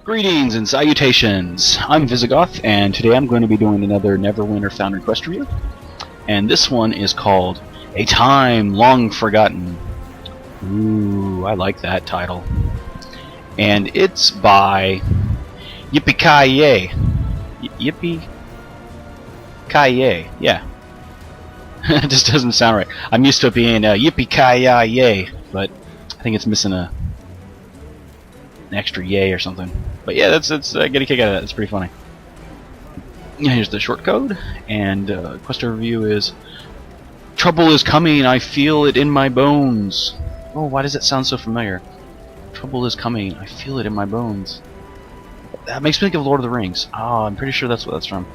Greetings and salutations! I'm Visigoth, and today I'm going to be doing another Neverwinter Foundry Quest review. And this one is called A Time Long Forgotten. Ooh, I like that title. And it's by Yipykaye. Yipykaye, yeah. It just doesn't sound right. I'm used to it being Yipykaye, but I think it's missing an extra yay or something. But yeah, that's I get a kick out of that. It's pretty funny. Here's the shortcode, and quest overview is: trouble is coming. I feel it in my bones. Oh, why does it sound so familiar? Trouble is coming. I feel it in my bones. That makes me think of Lord of the Rings. Oh, I'm pretty sure that's what that's from.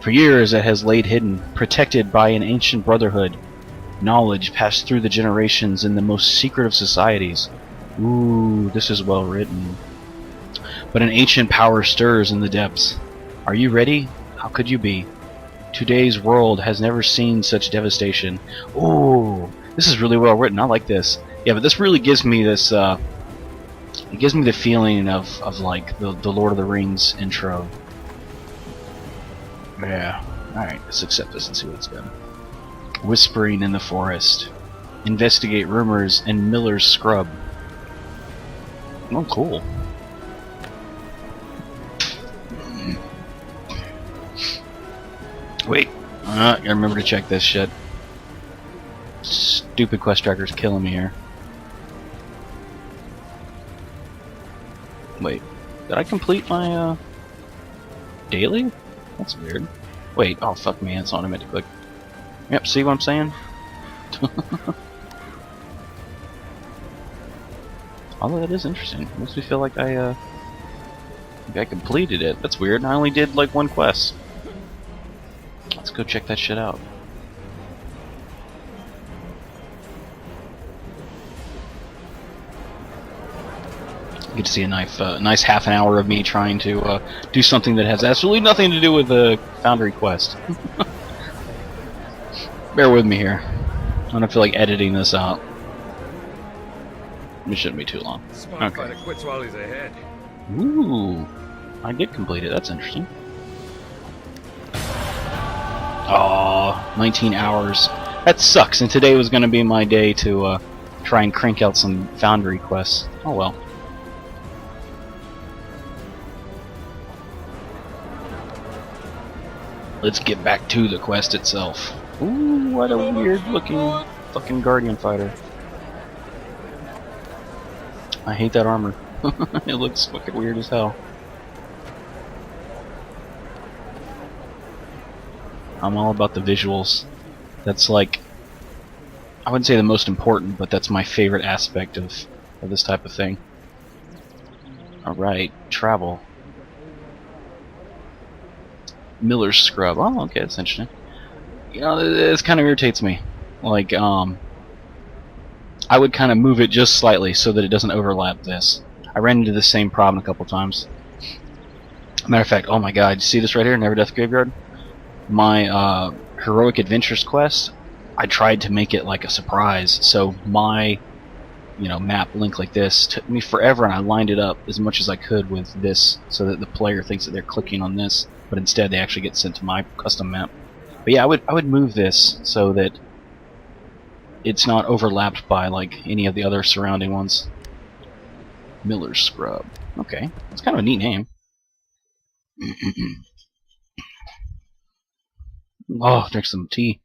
For years, it has laid hidden, protected by an ancient brotherhood. Knowledge passed through the generations in the most secret of societies. Ooh, this is well written. But an ancient power stirs in the depths. Are you ready? How could you be? Today's world has never seen such devastation. Ooh, this is really well written. I like this. Yeah, but this really gives me this. It gives me the feeling of like the Lord of the Rings intro. Yeah. All right, let's accept this and see what it's got. Whispering in the forest. Investigate rumors in Miller's scrub. Oh, cool. Wait, gotta remember to check this shit. Stupid quest tracker's killing me here. Wait, did I complete my daily? That's weird. Wait, oh fuck me, that's not what I meant to click. Yep, see what I'm saying? Although that is interesting. Makes me feel like I completed it. That's weird. I only did like one quest. Let's go check that shit out. You get to see a nice half an hour of me trying to do something that has absolutely nothing to do with the Foundry quest. Bear with me here. I don't feel like editing this out. It shouldn't be too long. Okay. Quits while he's ahead. Ooh, I did complete it. That's interesting. Oh, 19 hours. That sucks. And today was going to be my day to try and crank out some Foundry quests. Oh well. Let's get back to the quest itself. Ooh, what a weird looking fucking Guardian fighter. I hate that armor. It looks fucking weird as hell. I'm all about the visuals. That's like, I wouldn't say the most important, but that's my favorite aspect of this type of thing. Alright, travel. Miller's scrub. Oh, okay, that's interesting. You know, this kind of irritates me. Like, I would kind of move it just slightly so that it doesn't overlap this. I ran into the same problem a couple times. Matter of fact, oh my god, you see this right here, Never Death Graveyard? My Heroic Adventures quest, I tried to make it like a surprise, so my map link like this took me forever, and I lined it up as much as I could with this so that the player thinks that they're clicking on this, but instead they actually get sent to my custom map. But yeah, I would move this so that it's not overlapped by like any of the other surrounding ones. Miller's Scrub. Okay, that's kind of a neat name. Oh, drink some tea.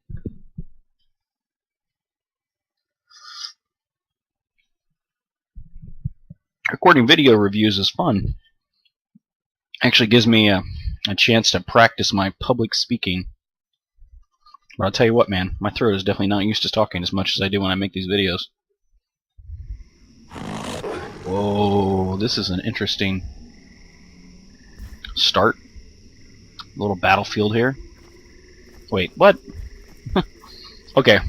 Recording video reviews is fun. Actually gives me a chance to practice my public speaking. But I'll tell you what, man, my throat is definitely not used to talking as much as I do when I make these videos. Whoa, this is an interesting start. A little battlefield here. Wait, what? Okay.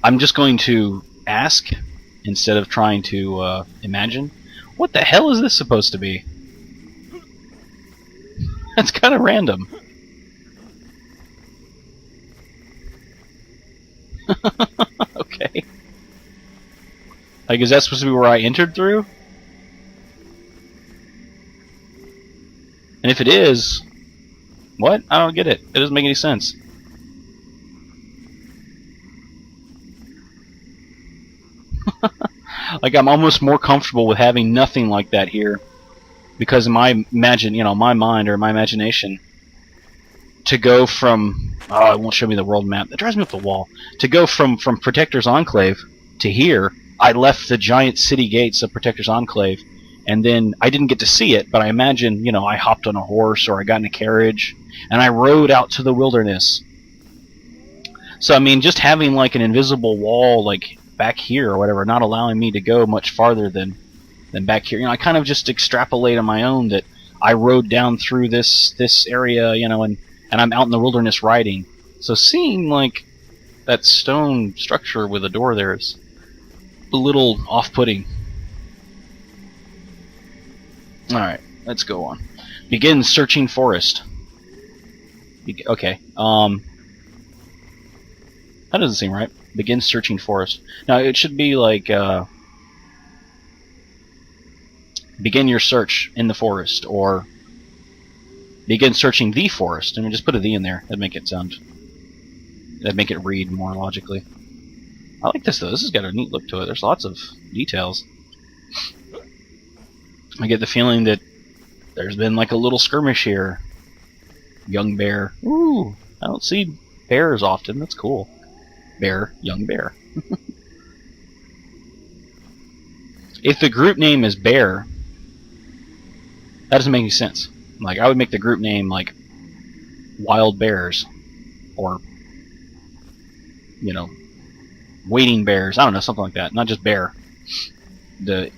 I'm just going to ask instead of trying to imagine. What the hell is this supposed to be? That's kind of random. Okay. Like, is that supposed to be where I entered through? And if it is, what? I don't get it. It doesn't make any sense. Like, I'm almost more comfortable with having nothing like that here, because in my my mind or my imagination, to go from it won't show me the world map. That drives me up the wall. To go from Protector's Enclave to here, I left the giant city gates of Protector's Enclave, and then I didn't get to see it, but I imagine, I hopped on a horse or I got in a carriage and I rode out to the wilderness. So I mean, just having like an invisible wall like back here or whatever, not allowing me to go much farther than back here. I kind of just extrapolate on my own that I rode down through this area, and I'm out in the wilderness riding. So seeing like that stone structure with a door there is a little off-putting. Alright, let's go on. Begin searching forest. Okay, that doesn't seem right. Begin searching forest. Now, it should be like, begin your search in the forest, or begin searching the forest. I mean, just put a "the" in there. That'd make it read more logically. I like this, though. This has got a neat look to it. There's lots of details. I get the feeling that there's been like a little skirmish here. Young bear. Ooh, I don't see bears often. That's cool. Bear, young bear. If the group name is bear, that doesn't make any sense. Like, I would make the group name like Wild Bears, or Waiting Bears. I don't know, something like that. Not just bear. The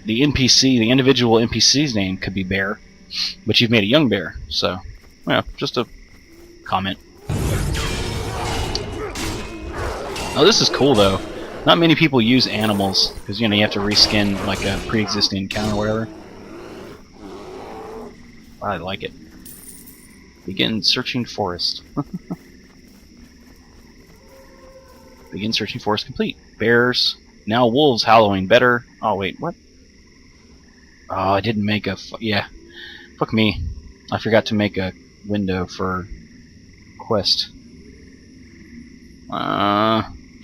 NPC, the individual NPC's name could be bear, but you've made a young bear. So, just a comment. Oh, this is cool though. Not many people use animals because you have to reskin like a pre-existing encounter or whatever. I like it. Begin searching forest. Begin searching forest complete. Bears. Now wolves howling better. Oh wait, what? Oh, I didn't make a... yeah. Fuck me. I forgot to make a window for quest.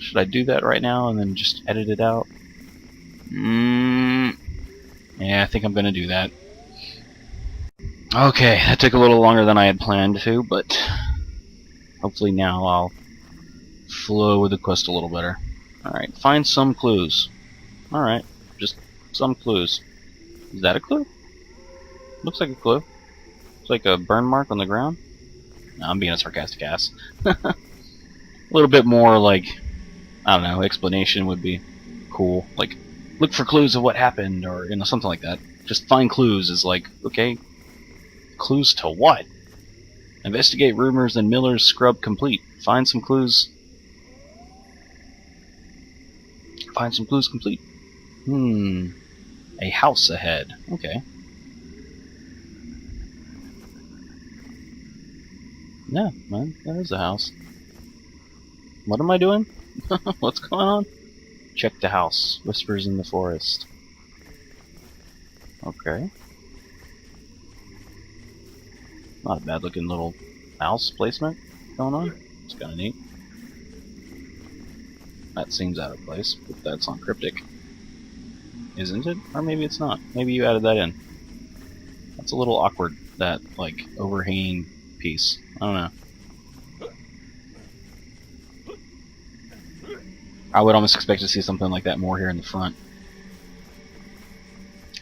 Should I do that right now and then just edit it out? Yeah, I think I'm gonna do that. Okay, that took a little longer than I had planned to, but hopefully now I'll flow with the quest a little better. Alright, find some clues. Alright, just some clues. Is that a clue? Looks like a clue. It's like a burn mark on the ground. No, I'm being a sarcastic ass. A little bit more like, I don't know, explanation would be cool. Like, look for clues of what happened, or something like that. Just find clues is like, okay, clues to what? Investigate rumors and Miller's scrub complete. Find some clues. Find some clues complete. A house ahead. Okay. Yeah, man, that is a house. What am I doing? What's going on? Check the house. Whispers in the forest. Okay. Not a bad looking little house placement going on. It's kinda neat. That seems out of place, but that's on cryptic. Isn't it? Or maybe it's not. Maybe you added that in. That's a little awkward, that, like, overhanging piece. I don't know. I would almost expect to see something like that more here in the front.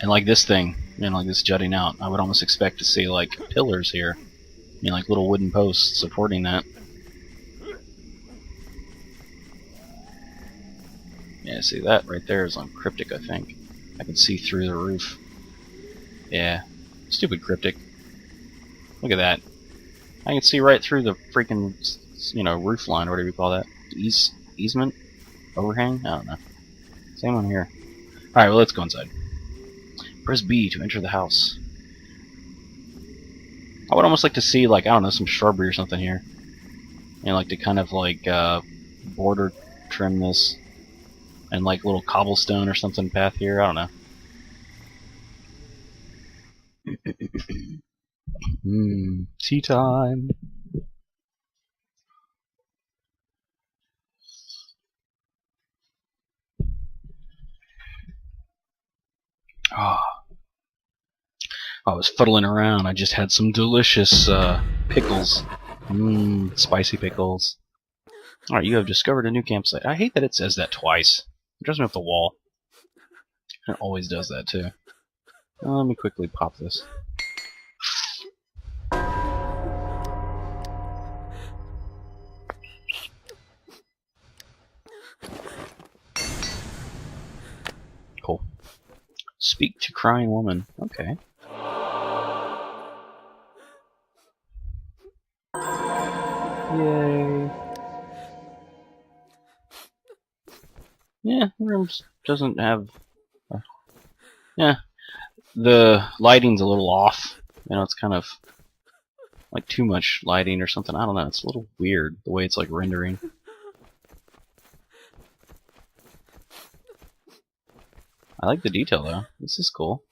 And like this thing, like this jutting out, I would almost expect to see like pillars here. Like little wooden posts supporting that. Yeah, see that right there is on cryptic, I think. I can see through the roof. Yeah, stupid cryptic. Look at that. I can see right through the freaking, roof line, or whatever you call that. Easement? Overhang? I don't know. Same one here. Alright, well, let's go inside. Press B to enter the house. I would almost like to see, like, I don't know, some shrubbery or something here. Like to kind of, like, border trim this. And, like, little cobblestone or something path here. I don't know. Tea time. Ah, I was fuddling around. I just had some delicious pickles. Spicy pickles. Alright, you have discovered a new campsite. I hate that it says that twice. It drives me up the wall. It always does that too. Let me quickly pop this. Cool. Speak to crying woman. Okay. Yay. Yeah, the room doesn't have... yeah, the lighting's a little off. You know, it's kind of like too much lighting or something. I don't know. It's a little weird the way it's like rendering. I like the detail though. This is cool.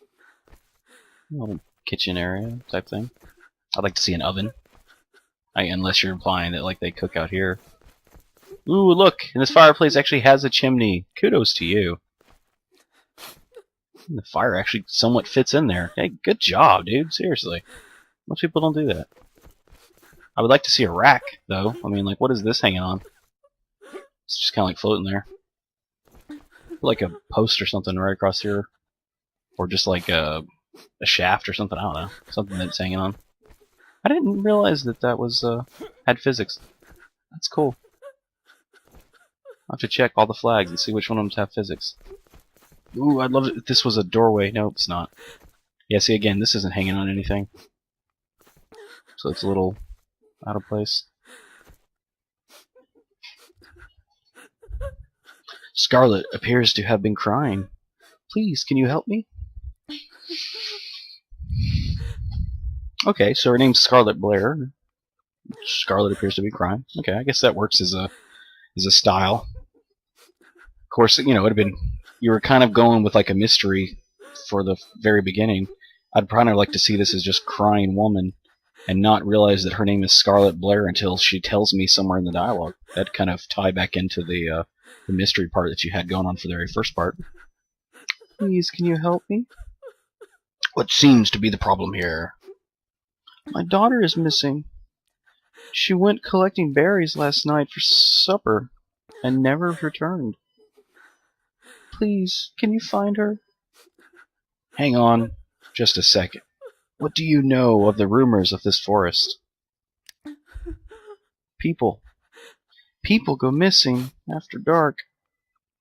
A little kitchen area type thing. I'd like to see an oven. Unless you're implying that like they cook out here. Ooh, look! And this fireplace actually has a chimney. Kudos to you. And the fire actually somewhat fits in there. Hey, good job, dude. Seriously. Most people don't do that. I would like to see a rack, though. I mean, like, what is this hanging on? It's just kind of like floating there. Like a post or something right across here. Or just like a shaft or something. I don't know. Something that's hanging on. I didn't realize that that was, had physics. That's cool. I'll have to check all the flags and see which one of them have physics. Ooh, I'd love it if this was a doorway. Nope, it's not. Yeah, see, again, this isn't hanging on anything. So it's a little out of place. Scarlet appears to have been crying. Please, can you help me? Okay, so her name's Scarlet Blair. Scarlet appears to be crying. Okay, I guess that works as a style. Of course, you know, it would have been... you were kind of going with like a mystery for the very beginning. I'd probably like to see this as just crying woman and not realize that her name is Scarlet Blair until she tells me somewhere in the dialogue. That'd kind of tie back into the mystery part that you had going on for the very first part. Please, can you help me? What seems to be the problem here? My daughter is missing. She went collecting berries last night for supper and never returned. Please, can you find her? Hang on just a second. What do you know of the rumors of this forest? People go missing after dark.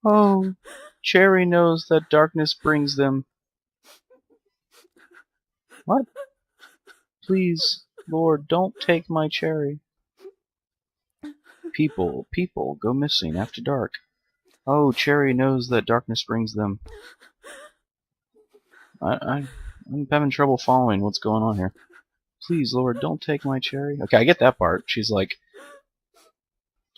Oh, Cherry knows that darkness brings them. What? Please, Lord, don't take my Cherry. People go missing after dark. Oh, Cherry knows that darkness brings them. I'm having trouble following what's going on here. Please, Lord, don't take my Cherry. Okay, I get that part. She's like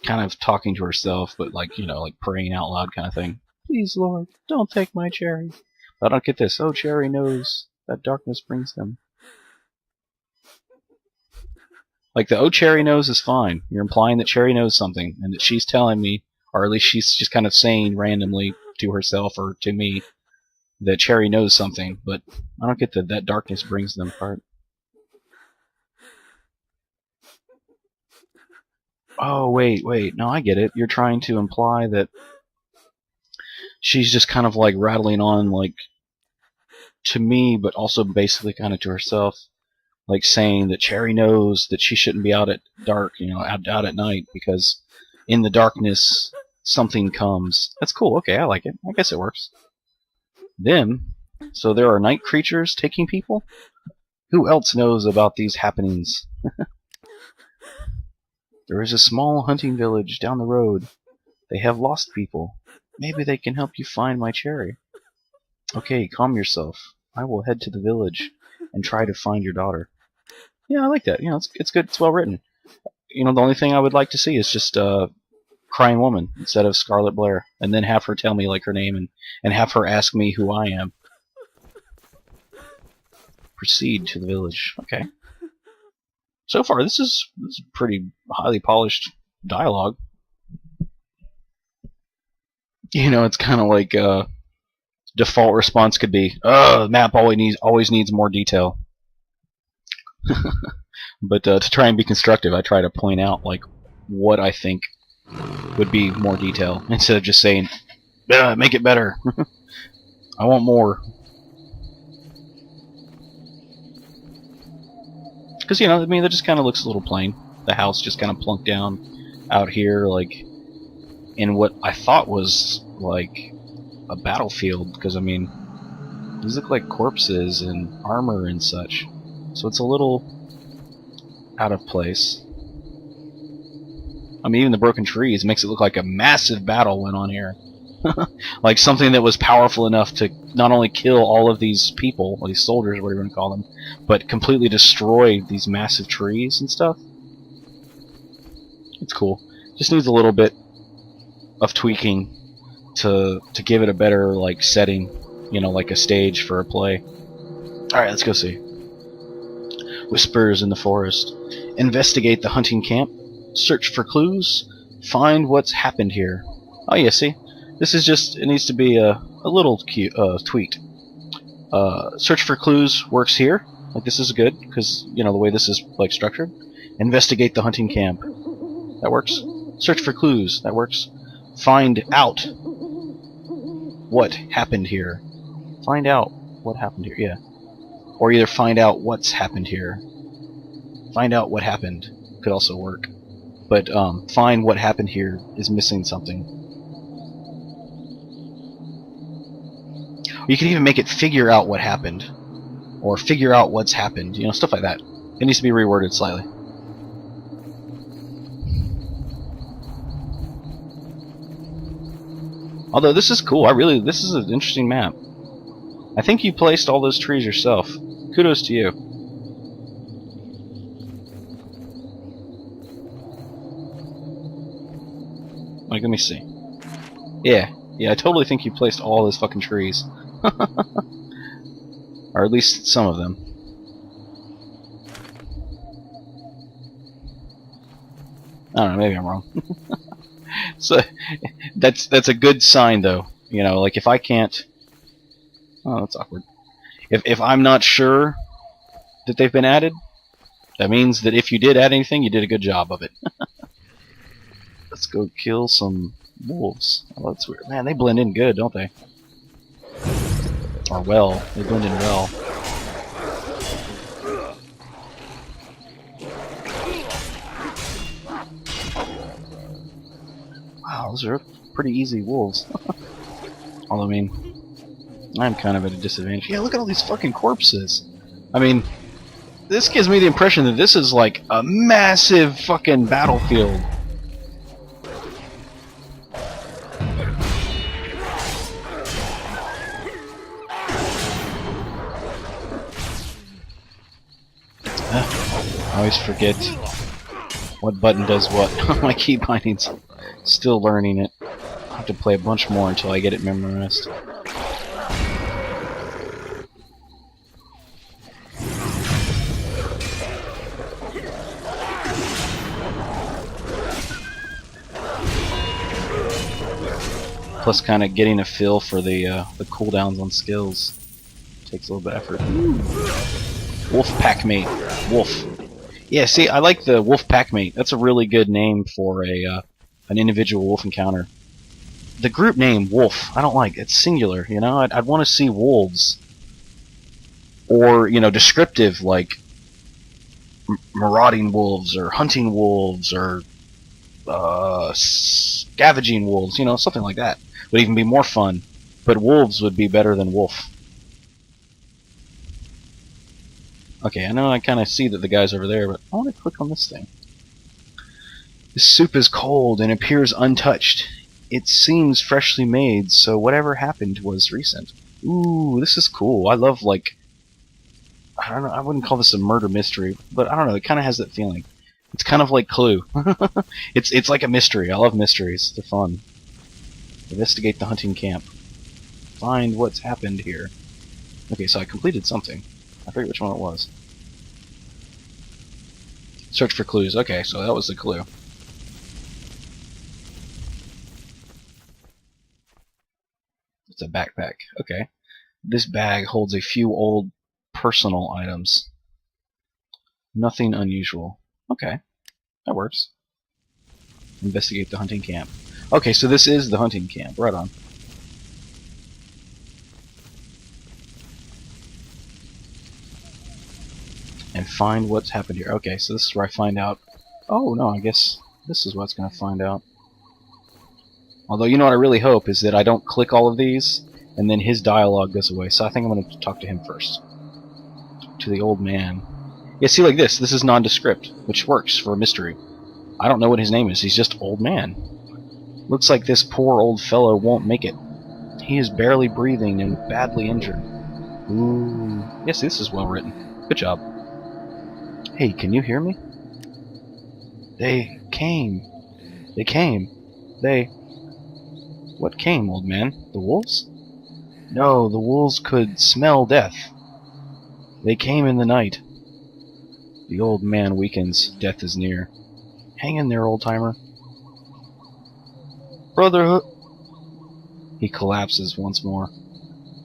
kind of talking to herself, but like, you know, like praying out loud kind of thing. Please, Lord, don't take my Cherry. But I don't get this. Oh, Cherry knows that darkness brings them. Like the oh, Cherry knows is fine. You're implying that Cherry knows something and that she's telling me, or at least she's just kind of saying randomly to herself or to me that Cherry knows something, but I don't get that darkness brings them part. Oh, wait, no, I get it. You're trying to imply that she's just kind of like rattling on like to me, but also basically kind of to herself, like saying that Cherry knows that she shouldn't be out at dark, you know, out at night, because in the darkness something comes. That's cool. Okay, I like it. I guess it works. Them? So there are night creatures taking people? Who else knows about these happenings? There is a small hunting village down the road. They have lost people. Maybe they can help you find my Cherry. Okay, calm yourself. I will head to the village and try to find your daughter. Yeah, I like that. You know, it's good. It's well written. You know, the only thing I would like to see is just crying woman instead of Scarlet Blair, and then have her tell me like her name and have her ask me who I am. Proceed to the village. Okay. So far, this is pretty highly polished dialogue. You know, it's kind of like default response could be, "Oh, the map always needs more detail." But to try and be constructive, I try to point out like what I think would be more detail instead of just saying, "Make it better." I want more. Because, you know, I mean, that just kind of looks a little plain. The house just kind of plunked down out here, like, in what I thought was, like, a battlefield. Because, I mean, these look like corpses and armor and such. So it's a little out of place. I mean, even the broken trees makes it look like a massive battle went on here. Like something that was powerful enough to not only kill all of these people, or these soldiers, whatever you want to call them, but completely destroy these massive trees and stuff. It's cool. Just needs a little bit of tweaking to give it a better like setting, you know, like a stage for a play. Alright, let's go see. Whispers in the forest. Investigate the hunting camp. Search for clues. Find what's happened here. Oh yeah, see? This is just, it needs to be a little cute, tweaked. Search for clues works here. Like, this is good, because, you know, the way this is, like, structured. Investigate the hunting camp. That works. Search for clues. That works. Find out what happened here. Find out what happened here, yeah. Or either find out what's happened here. Find out what happened could also work. But, find what happened here is missing something. You can even make it figure out what happened. Or figure out what's happened. You know, stuff like that. It needs to be reworded slightly. Although this is cool. This is an interesting map. I think you placed all those trees yourself. Kudos to you. Like, let me see. Yeah, I totally think you placed all those fucking trees. Or at least some of them. I don't know, maybe I'm wrong. So that's a good sign though. You know, like if I can't, oh, that's awkward. If I'm not sure that they've been added, that means that if you did add anything, you did a good job of it. Let's go kill some wolves. Oh, that's weird. Man, they blend in good, don't they? Or well. They blend in well. Wow, those are pretty easy wolves. Although, I mean, I'm kind of at a disadvantage. Yeah, look at all these fucking corpses. I mean, this gives me the impression that this is like a massive fucking battlefield. I always forget what button does what. My key binding's still learning it. I have to play a bunch more until I get it memorized. Plus, kind of getting a feel for the cooldowns on skills takes a little bit of effort. Wolf pack mate. Wolf. Yeah, see, I like the wolf pack mate. That's a really good name for a an individual wolf encounter. The group name wolf, I don't like. It's singular. You know, I'd want to see wolves, or you know, descriptive like marauding wolves or hunting wolves or scavenging wolves. You know, something like that would even be more fun. But wolves would be better than wolf. Okay, I know I kind of see that the guy's over there, but I want to click on this thing. This soup is cold and appears untouched. It seems freshly made, so whatever happened was recent. Ooh, this is cool. I love, like, I don't know, I wouldn't call this a murder mystery, but I don't know, it kind of has that feeling. It's kind of like Clue. It's like a mystery. I love mysteries. They're fun. Investigate the hunting camp. Find what's happened here. Okay, so I completed something. I forget which one it was. Search for clues. Okay, so that was the clue. It's a backpack. Okay. This bag holds a few old personal items. Nothing unusual. Okay. That works. Investigate the hunting camp. Okay, so this is the hunting camp. Right on. And find what's happened here. Okay, so this is where I find out. Oh, no, I guess this is what's going to find out. Although, you know what I really hope is that I don't click all of these, and then his dialogue goes away. So I think I'm going to talk to him first. To the old man. Yeah, see, like this. This is nondescript, which works for a mystery. I don't know what his name is. He's just old man. Looks like this poor old fellow won't make it. He is barely breathing and badly injured. Ooh. Yes, this is well written. Good job. Hey, can you hear me? They came. They came. They... What came, old man? The wolves? No, the wolves could smell death. They came in the night. The old man weakens. Death is near. Hang in there, old-timer. Brotherhood. He collapses once more.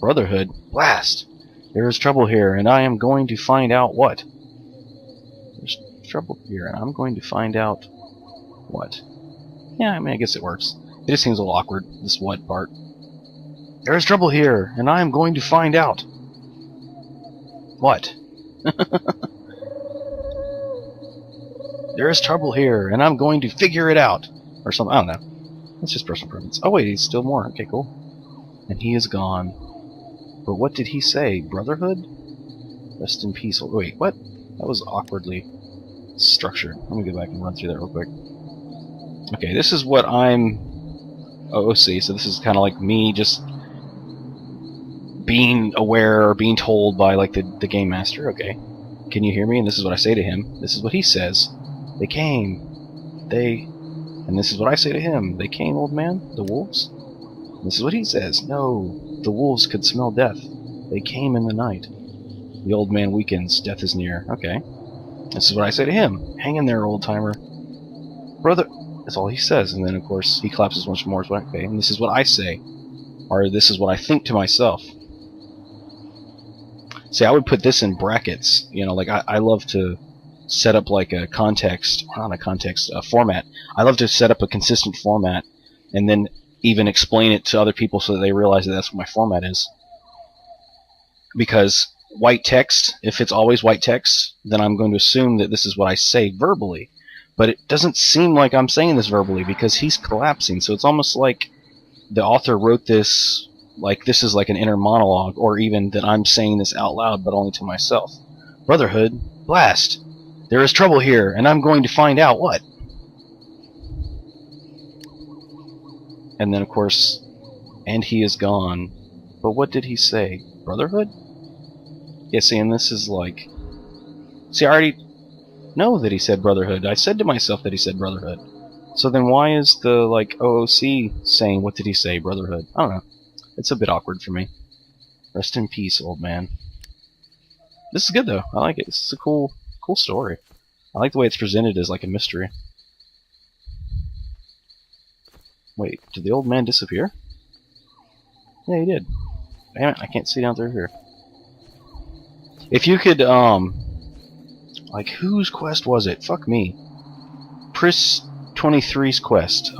Brotherhood? Blast! There is trouble here, and I am going to find out what. There's trouble here, and I'm going to find out what. Yeah, I mean, I guess it works. It just seems a little awkward, this what part. There is trouble here, and I am going to find out. What? There is trouble here, and I'm going to figure it out. Or something, I don't know. That's just personal preference. Oh wait, he's still more. Okay, cool. And he is gone. But what did he say? Brotherhood? Rest in peace. Oh, wait, what? That was awkwardly structured. Let me go back and run through that real quick. Okay, this is what I'm OOC, so this is kind of like me just being aware or being told by like the game master. Okay, can you hear me? And this is what I say to him. This is what he says. They came. They... And this is what I say to him. They came, old man? The wolves? And this is what he says. No, the wolves could smell death. They came in the night. The old man weakens. Death is near. Okay. This is what I say to him. Hang in there, old-timer. Brother... That's all he says. And then, of course, he collapses once more. Okay, and this is what I say. Or this is what I think to myself. See, I would put this in brackets. You know, like, I love to set up, like, a context... Not a context, a format. I love to set up a consistent format and then even explain it to other people so that they realize that that's what my format is. Because white text, if it's always white text, then I'm going to assume that this is what I say verbally. But it doesn't seem like I'm saying this verbally because he's collapsing. So it's almost like the author wrote this like this is like an inner monologue, or even that I'm saying this out loud but only to myself. Brotherhood, blast! There is trouble here, and I'm going to find out what. And then, of course, and he is gone. But what did he say? Brotherhood? Yeah, see, and this is like... See, I already know that he said Brotherhood. I said to myself that he said Brotherhood. So then why is the, like, OOC saying, what did he say, Brotherhood? I don't know. It's a bit awkward for me. Rest in peace, old man. This is good, though. I like it. This is a cool story. I like the way it's presented as, like, a mystery. Wait, did the old man disappear? Yeah, he did. Damn it, I can't see down through here. If you could, like, whose quest was it? Fuck me. Pris 23's quest.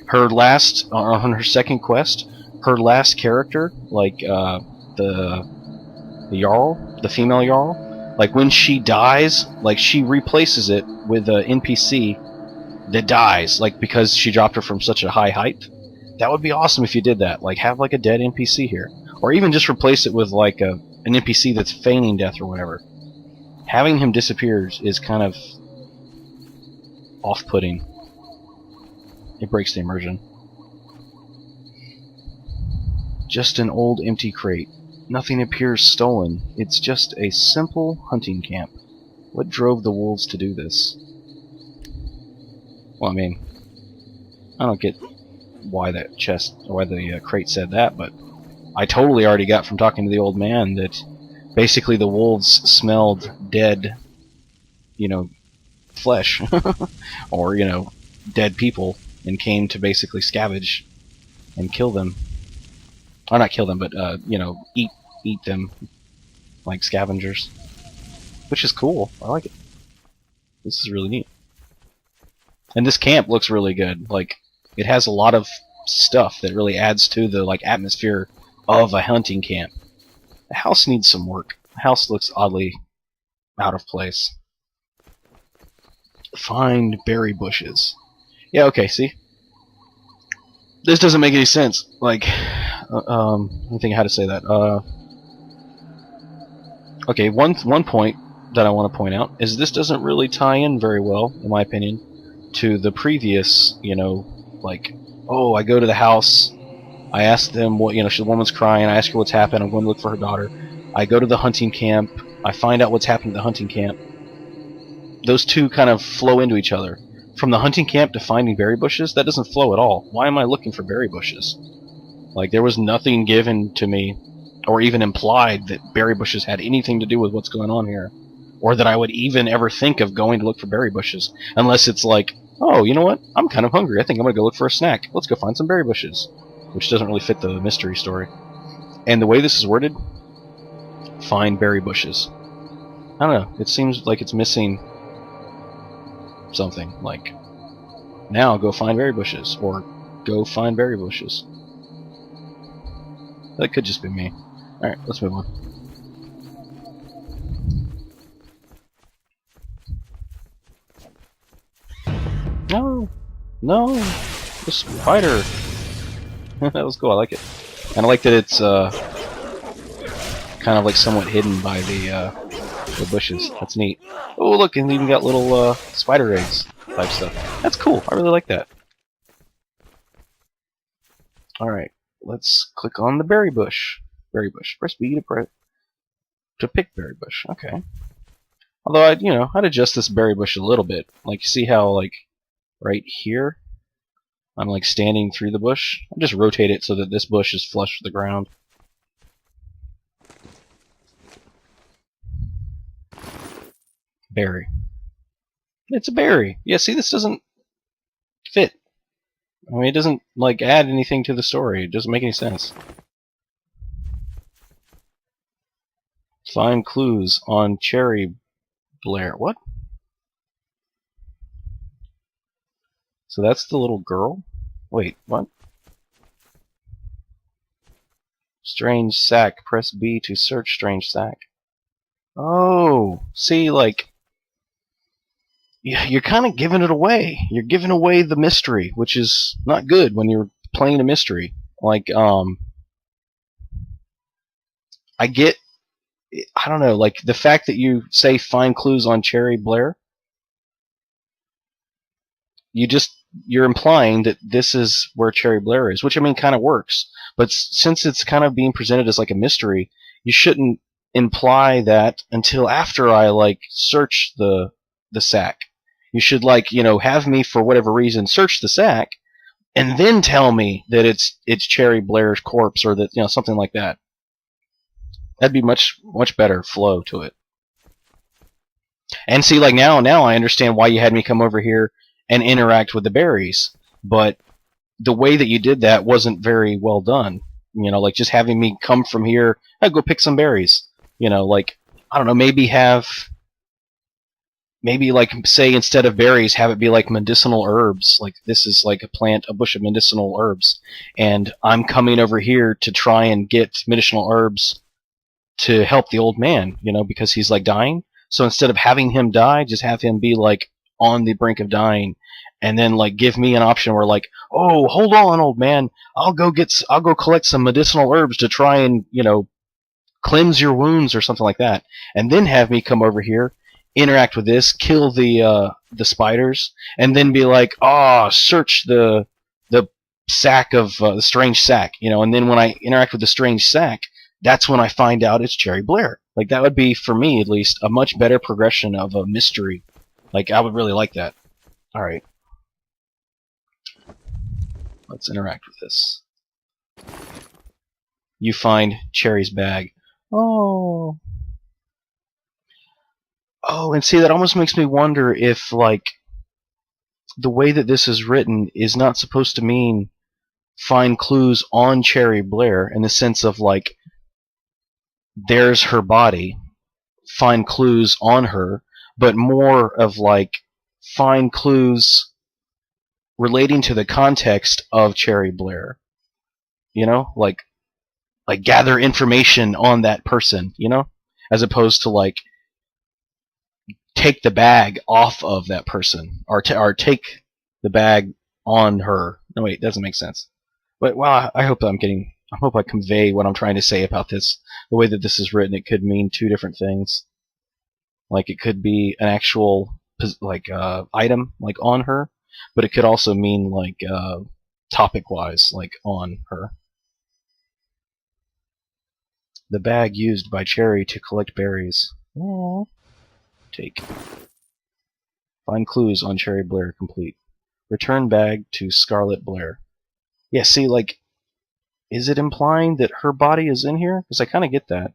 Her last, on her second quest, her last character, like, the Jarl, the female Jarl, like, when she dies, like, she replaces it with an NPC that dies, like, because she dropped her from such a high height. That would be awesome if you did that. Like, have, like, a dead NPC here. Or even just replace it with, like, an NPC that's feigning death or whatever. Having him disappear is kind of off-putting. It breaks the immersion. Just an old empty crate. Nothing appears stolen. It's just a simple hunting camp. What drove the wolves to do this? Well, I mean, I don't get why that chest, or why the crate said that, but I totally already got from talking to the old man that basically the wolves smelled dead you know, flesh or, you know, dead people and came to basically scavenge and kill them. Or not kill them, but, you know, eat them like scavengers. Which is cool. I like it. This is really neat. And this camp looks really good. Like, it has a lot of stuff that really adds to the, like, atmosphere of a hunting camp. The house needs some work. The house looks oddly out of place. Find berry bushes. Yeah, okay, see? This doesn't make any sense. Like, let me think how to say that. Okay, one point that I want to point out is this doesn't really tie in very well, in my opinion, to the previous, you know, like, oh, I go to the house, I ask them what, you know, the woman's crying, I ask her what's happened, I'm going to look for her daughter. I go to the hunting camp, I find out what's happened at the hunting camp. Those two kind of flow into each other. From the hunting camp to finding berry bushes, that doesn't flow at all. Why am I looking for berry bushes? Like, there was nothing given to me, or even implied that berry bushes had anything to do with what's going on here. Or that I would even ever think of going to look for berry bushes. Unless it's like, oh, you know what? I'm kind of hungry. I think I'm going to go look for a snack. Let's go find some berry bushes. Which doesn't really fit the mystery story. And the way this is worded, find berry bushes. I don't know. It seems like it's missing something. Like, now go find berry bushes. Or go find berry bushes. That could just be me. Alright, let's move on. No! No! The spider! That was cool, I like it. And I like that it's kind of like somewhat hidden by the bushes. That's neat. Oh look, and even got little spider eggs type stuff. That's cool, I really like that. Alright, let's click on the berry bush. Berry bush. Press B to pick berry bush. Okay. Although I'd adjust this berry bush a little bit. Like, see how, like, right here, I'm like standing through the bush. I'll just rotate it so that this bush is flush with the ground. Berry. It's a berry. Yeah, see, this doesn't fit. I mean, it doesn't, like, add anything to the story. It doesn't make any sense. Find clues on Cherry Blair. What? So that's the little girl? Wait, what? Strange sack. Press B to search strange sack. Oh, see, like, you're kind of giving it away. You're giving away the mystery, which is not good when you're playing a mystery. Like, I don't know, like, the fact that you say find clues on Cherry Blair, you're implying that this is where Cherry Blair is, which, I mean, kind of works. But since it's kind of being presented as like a mystery, you shouldn't imply that until after I, like, search the sack. You should, like, have me, for whatever reason, search the sack, and then tell me that it's Cherry Blair's corpse, or that, something like that. That'd be much better flow to it. And see, like, now I understand why you had me come over here and interact with the berries, but the way that you did that wasn't very well done. Like, just having me come from here, I'd go pick some berries. Like, I don't know, maybe, like, say, instead of berries, have it be like medicinal herbs. Like, this is like a bush of medicinal herbs, and I'm coming over here to try and get medicinal herbs to help the old man, because he's, like, dying. So instead of having him die, just have him be, like, on the brink of dying, and then, like, give me an option where, like, oh, hold on, old man, I'll go collect some medicinal herbs to try and, cleanse your wounds or something like that, and then have me come over here, interact with this, kill the spiders, and then be like, search the sack of the strange sack, and then when I interact with the strange sack, that's when I find out it's Cherry Blair. Like, that would be, for me at least, a much better progression of a mystery. Like, I would really like that. Alright. Let's interact with this. You find Cherry's bag. Oh. Oh, and see, that almost makes me wonder if, like, the way that this is written is not supposed to mean find clues on Cherry Blair in the sense of, like, there's her body, find clues on her, but more of, like, find clues relating to the context of Cherry Blair. You know? Like gather information on that person, you know? As opposed to, like, take the bag off of that person, or take the bag on her. No, wait, doesn't make sense. But well, I hope I convey what I'm trying to say about this. The way that this is written, it could mean two different things. Like, it could be an actual item, like, on her, but it could also mean, like, topic-wise, like, on her. The bag used by Cherry to collect berries. Aww. Take. Find clues on Cherry Blair complete. Return bag to Scarlet Blair. Yeah, see, like, is it implying that her body is in here? Because I kind of get that.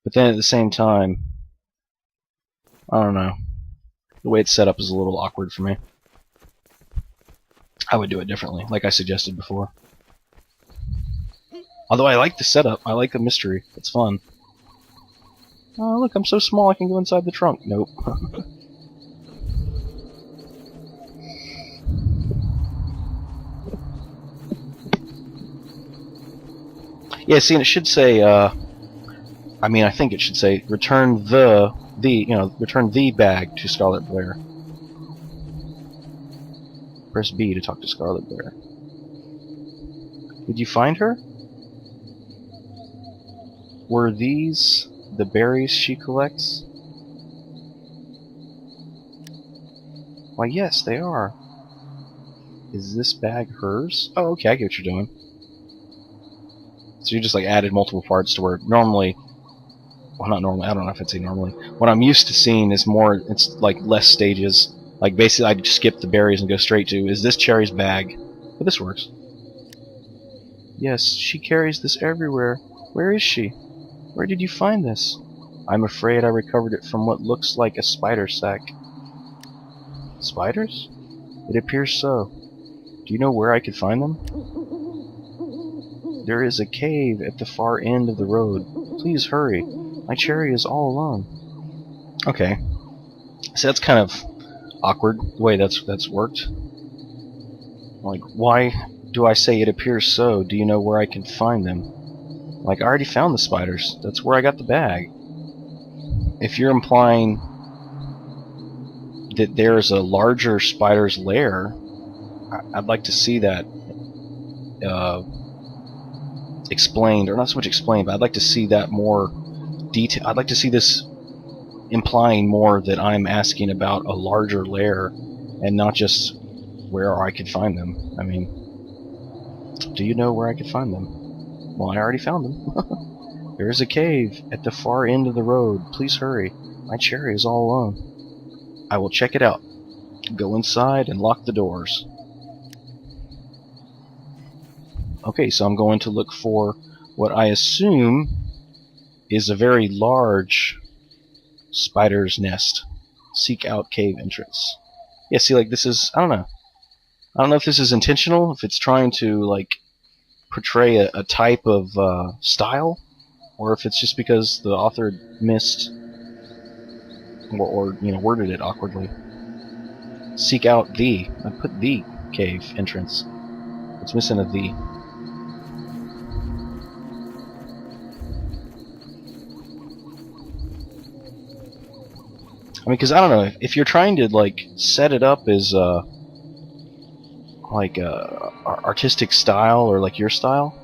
But then at the same time, I don't know. The way it's set up is a little awkward for me. I would do it differently, like I suggested before. Although I like the setup, I like the mystery. It's fun. Oh, look, I'm so small I can go inside the trunk. Nope. Yeah, see, and it should say, I mean, I think it should say, return return the bag to Scarlet Blair. Press B to talk to Scarlet Blair. Did you find her? Were these the berries she collects? Why, yes, they are. Is this bag hers? Oh, okay, I get what you're doing. So you just, like, added multiple parts to where normally, well, not normally, I don't know if I'd say normally. What I'm used to seeing is more, it's like less stages. Like, basically, I just skip the berries and go straight to, is this Cherry's bag? But this works. Yes, she carries this everywhere. Where is she? Where did you find this? I'm afraid I recovered it from what looks like a spider sack. Spiders? It appears so. Do you know where I could find them? There is a cave at the far end of the road. Please hurry. My Cherry is all alone. Okay. So that's kind of awkward, the way that's worked. Like, why do I say it appears so? Do you know where I can find them? Like, I already found the spiders. That's where I got the bag. If you're implying that there's a larger spider's lair, I'd like to see that explained, or not so much explained, but I'd like to see that more detail. I'd like to see this implying more that I'm asking about a larger lair and not just where I could find them. I mean, do you know where I could find them? Well, I already found them. There is a cave at the far end of the road. Please hurry. My Cherry is all alone. I will check it out. Go inside and lock the doors. Okay, so I'm going to look for what I assume is a very large spider's nest. Seek out cave entrance. Yeah, see, like, this is, I don't know. I don't know if this is intentional, if it's trying to, like, portray a type of style, or if it's just because the author missed or worded it awkwardly. Seek out the. I put the cave entrance. It's missing a the. I mean, because I don't know, if you're trying to, like, set it up as artistic style, or like your style,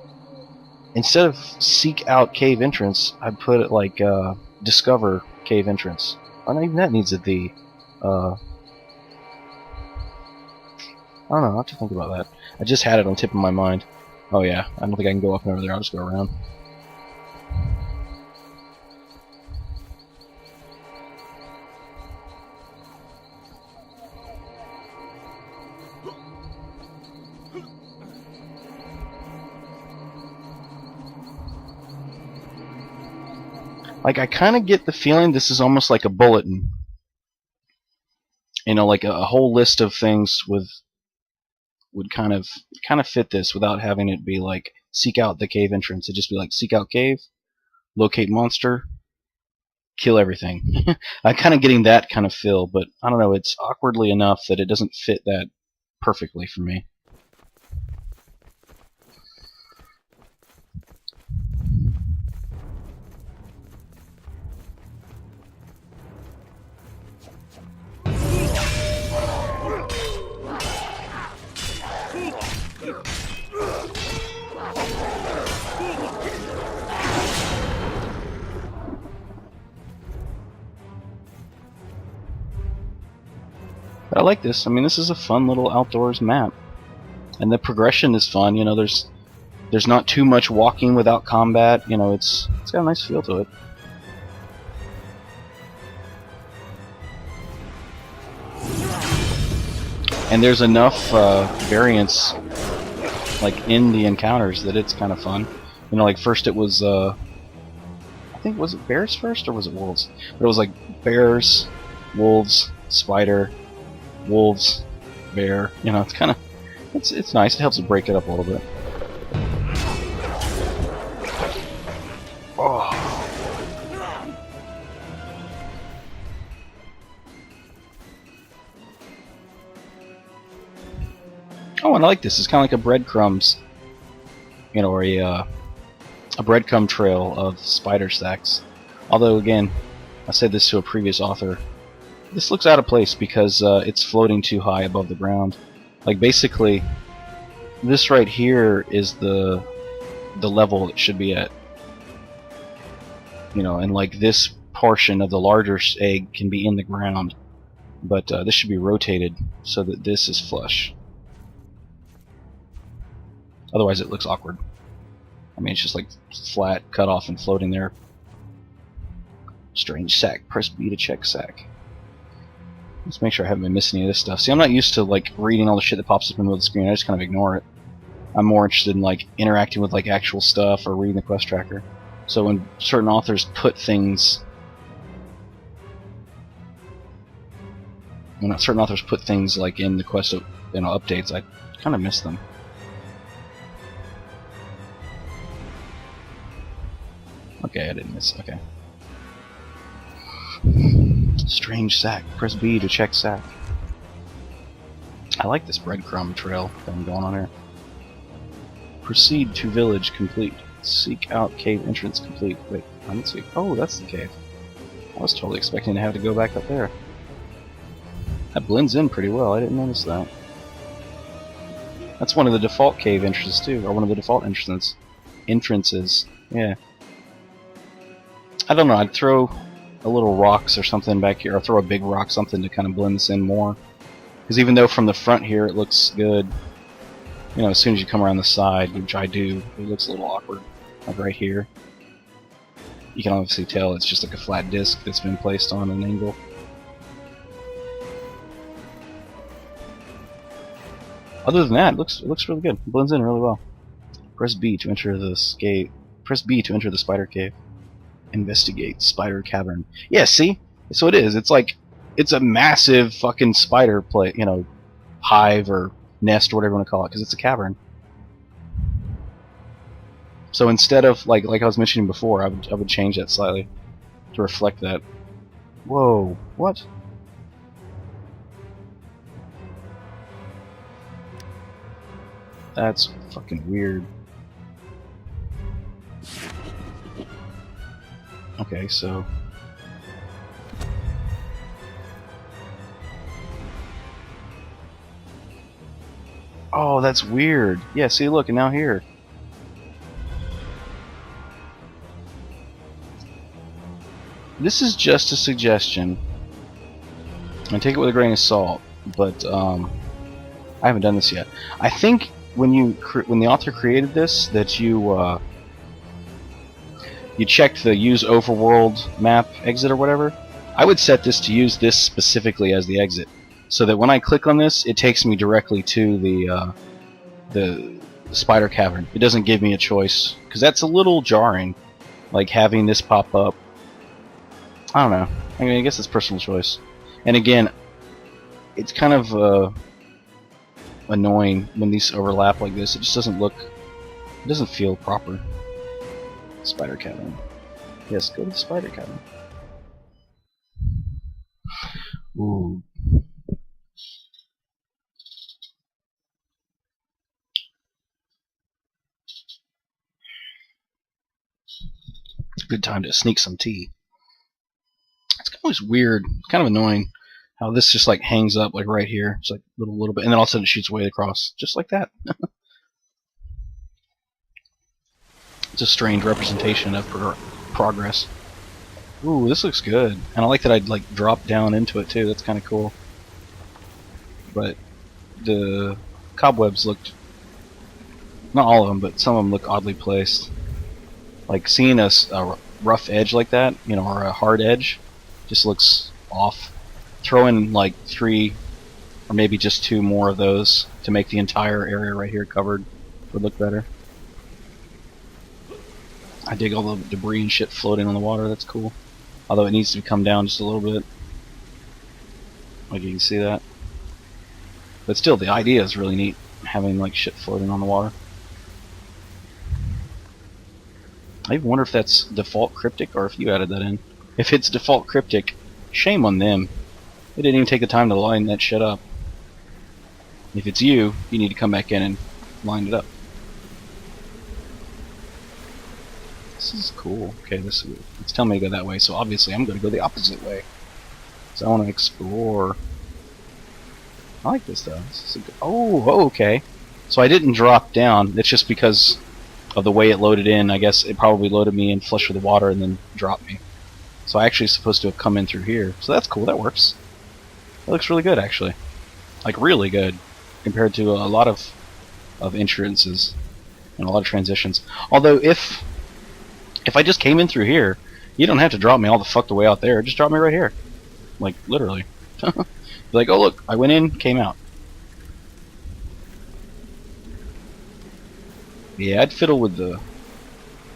instead of seek out cave entrance, I'd put it like discover cave entrance. I don't even that needs a the. I don't know, I'll have to think about that. I just had it on the tip of my mind. Oh yeah, I don't think I can go up and over there, I'll just go around. Like, I kind of get the feeling this is almost like a bulletin. You know, like a whole list of things would kind of fit this without having it be like seek out the cave entrance. It'd just be like seek out cave, locate monster, kill everything. I'm kind of getting that kind of feel, but I don't know, it's awkwardly enough that it doesn't fit that perfectly for me. But I like this. I mean, this is a fun little outdoors map, and the progression is fun. You know, there's not too much walking without combat. You know, it's got a nice feel to it. And there's enough variance, like in the encounters, that it's kind of fun. You know, like first it was, I think, was it bears first or was it wolves? But it was like bears, wolves, spider, wolves, bear. You know, it's kind of, it's nice. It helps to break it up a little bit. Oh. Oh, and I like this. It's kind of like a breadcrumbs, you know, or a breadcrumb trail of spider stacks. Although, again, I said this to a previous author, this looks out of place because it's floating too high above the ground. Like, basically, this right here is the level it should be at. You know, and like this portion of the larger egg can be in the ground, but this should be rotated so that this is flush. Otherwise it looks awkward. I mean, it's just like flat, cut off, and floating there. Strange sack. Press B to check sack. Let's make sure I haven't been missing any of this stuff. See, I'm not used to like reading all the shit that pops up in the middle of the screen. I just kind of ignore it. I'm more interested in like interacting with like actual stuff or reading the quest tracker. So when certain authors put things, like in the quest, you know, updates, I kind of miss them. Okay, I didn't miss. Okay. Strange sack. Press B to check sack. I like this breadcrumb trail thing going on here. Proceed to village complete. Seek out cave entrance complete. Wait, let's see. Oh, that's the cave. I was totally expecting to have to go back up there. That blends in pretty well. I didn't notice that. That's one of the default cave entrances too, or one of the default entrances. Yeah. I don't know. I'd throw a little rocks or something back here, or throw a big rock, something to kind of blend this in more. Because even though from the front here it looks good, you know, as soon as you come around the side, which I do, it looks a little awkward. Like right here. You can obviously tell it's just like a flat disc that's been placed on an angle. Other than that, it looks really good. It blends in really well. Press B to enter the Press B to enter the spider cave. Investigate spider cavern. Yeah, see? So it is. It's like, it's a massive fucking spider hive or nest or whatever you want to call it, because it's a cavern. So instead of like I was mentioning before, I would change that slightly to reflect that. Whoa, what? That's fucking weird. Okay, so oh, that's weird. Yeah, see, look, and now here. This is just a suggestion, and take it with a grain of salt, but I haven't done this yet. I think when the author created this, that you checked the use overworld map exit or whatever. I would set this to use this specifically as the exit, so that when I click on this, it takes me directly to the spider cavern. It doesn't give me a choice, because that's a little jarring, like having this pop up I don't know. I mean, I guess it's personal choice. And again, it's kind of annoying when these overlap like this. It just doesn't look. It doesn't feel proper. Spider cabin. Yes, go to the spider cabin. Ooh. Good time to sneak some tea. It's always weird, kind of annoying, how this just like hangs up like right here. It's like a little bit, and then all of a sudden it shoots way across, just like that. It's a strange representation of progress. Ooh, this looks good, and I like that I'd like drop down into it too. That's kind of cool. But the cobwebs looked, not all of them, but some of them look oddly placed. Like seeing a rough edge like that, you know, or a hard edge, just looks off. Throw in like 3 or maybe just 2 more of those to make the entire area right here covered would look better. I dig all the debris and shit floating on the water. That's cool. Although it needs to come down just a little bit. Like you can see that. But still, the idea is really neat, having like shit floating on the water. I even wonder if that's default cryptic or if you added that in. If it's default cryptic, shame on them. They didn't even take the time to line that shit up. If it's you, you need to come back in and line it up. This is cool. Okay, it's telling me to go that way, so obviously I'm going to go the opposite way. So I want to explore. I like this though. This is oh, okay. So I didn't drop down. It's just because of the way it loaded in. I guess it probably loaded me in flush with the water and then dropped me. So I actually supposed to have come in through here. So that's cool. That works. That looks really good, actually. Like really good compared to a lot of entrances and a lot of transitions. Although if I just came in through here, you don't have to drop me all the fucked way out there. Just drop me right here, like literally. Like, oh look, I went in, came out. Yeah, I'd fiddle with the,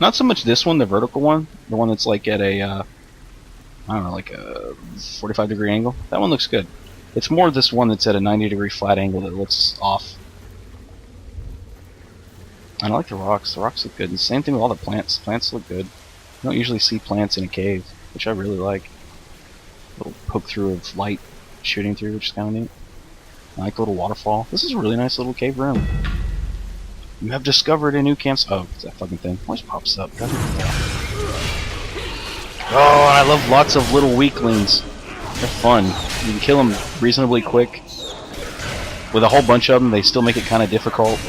not so much this one, the vertical one, the one that's like at a, I don't know, like a 45-degree angle. That one looks good. It's more this one that's at a 90-degree flat angle that looks off. I like the rocks. The rocks look good. And the same thing with all the plants. Plants look good. You don't usually see plants in a cave, which I really like. A little poke through of light shooting through, which is kind of neat. I like the little waterfall. This is a really nice little cave room. You have discovered a new campsite. Oh, it's that fucking thing. Always pops up. Oh, I love lots of little weaklings. They're fun. You can kill them reasonably quick. With a whole bunch of them, they still make it kind of difficult.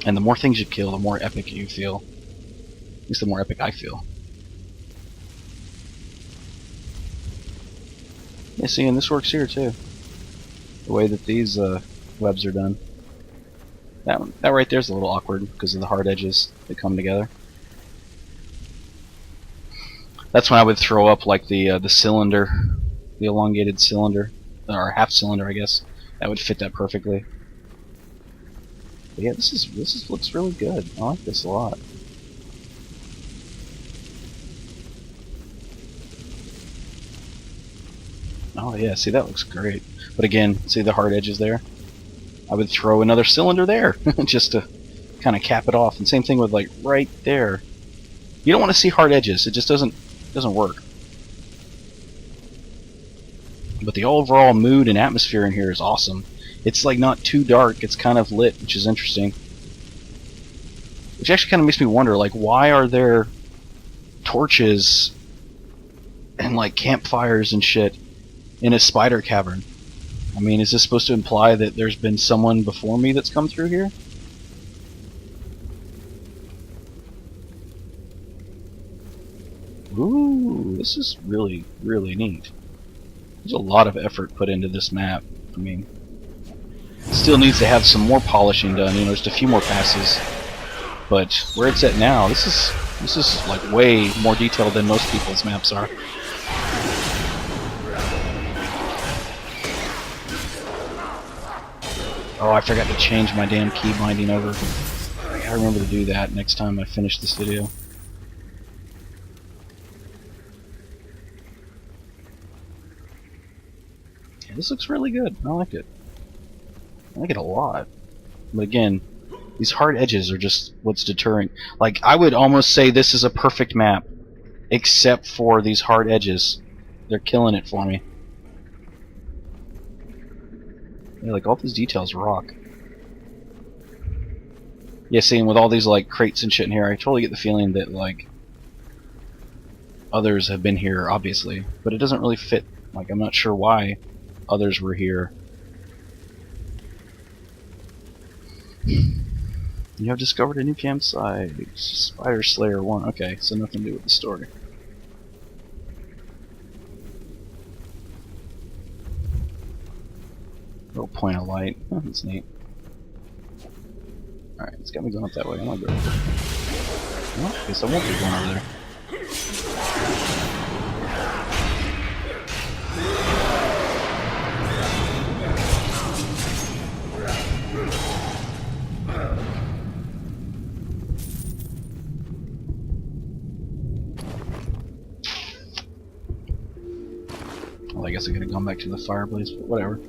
And the more things you kill, the more epic you feel. At least the more epic I feel. Yeah, see, and this works here too. The way that these webs are done. That right there is a little awkward because of the hard edges that come together. That's when I would throw up like the cylinder, the elongated cylinder, or half cylinder, I guess. That would fit that perfectly. But yeah, this looks really good. I like this a lot. Oh yeah, see, that looks great. But again, see the hard edges there? I would throw another cylinder there just to kind of cap it off. And same thing with like right there. You don't want to see hard edges. It just doesn't work. But the overall mood and atmosphere in here is awesome. It's like not too dark. It's kind of lit, which is interesting. Which actually kind of makes me wonder, like, why are there torches and like campfires and shit in a spider cavern? I mean, is this supposed to imply that there's been someone before me that's come through here? Ooh, this is really, really neat. There's a lot of effort put into this map. I mean, it still needs to have some more polishing done. You know, just a few more passes. But where it's at now, this is like way more detailed than most people's maps are. Oh, I forgot to change my damn key binding over. I gotta remember to do that next time I finish this video. this looks really good. I like it. I like it a lot. But again, these hard edges are just what's deterring. Like, I would almost say this is a perfect map, except for these hard edges. They're killing it for me. Yeah, like, all these details rock. Yeah, seeing with all these, like, crates and shit in here, I totally get the feeling that, like, others have been here, obviously. But it doesn't really fit. Like, I'm not sure why others were here. You have discovered a new campsite. Spider Slayer 1. Okay, so nothing to do with the story. Little point of light. Oh, that's neat. Alright, it's got me going up that way. I'm gonna go over there. Well, I guess I won't be going over there. Well, I guess I could have gone back to the fireplace, but whatever.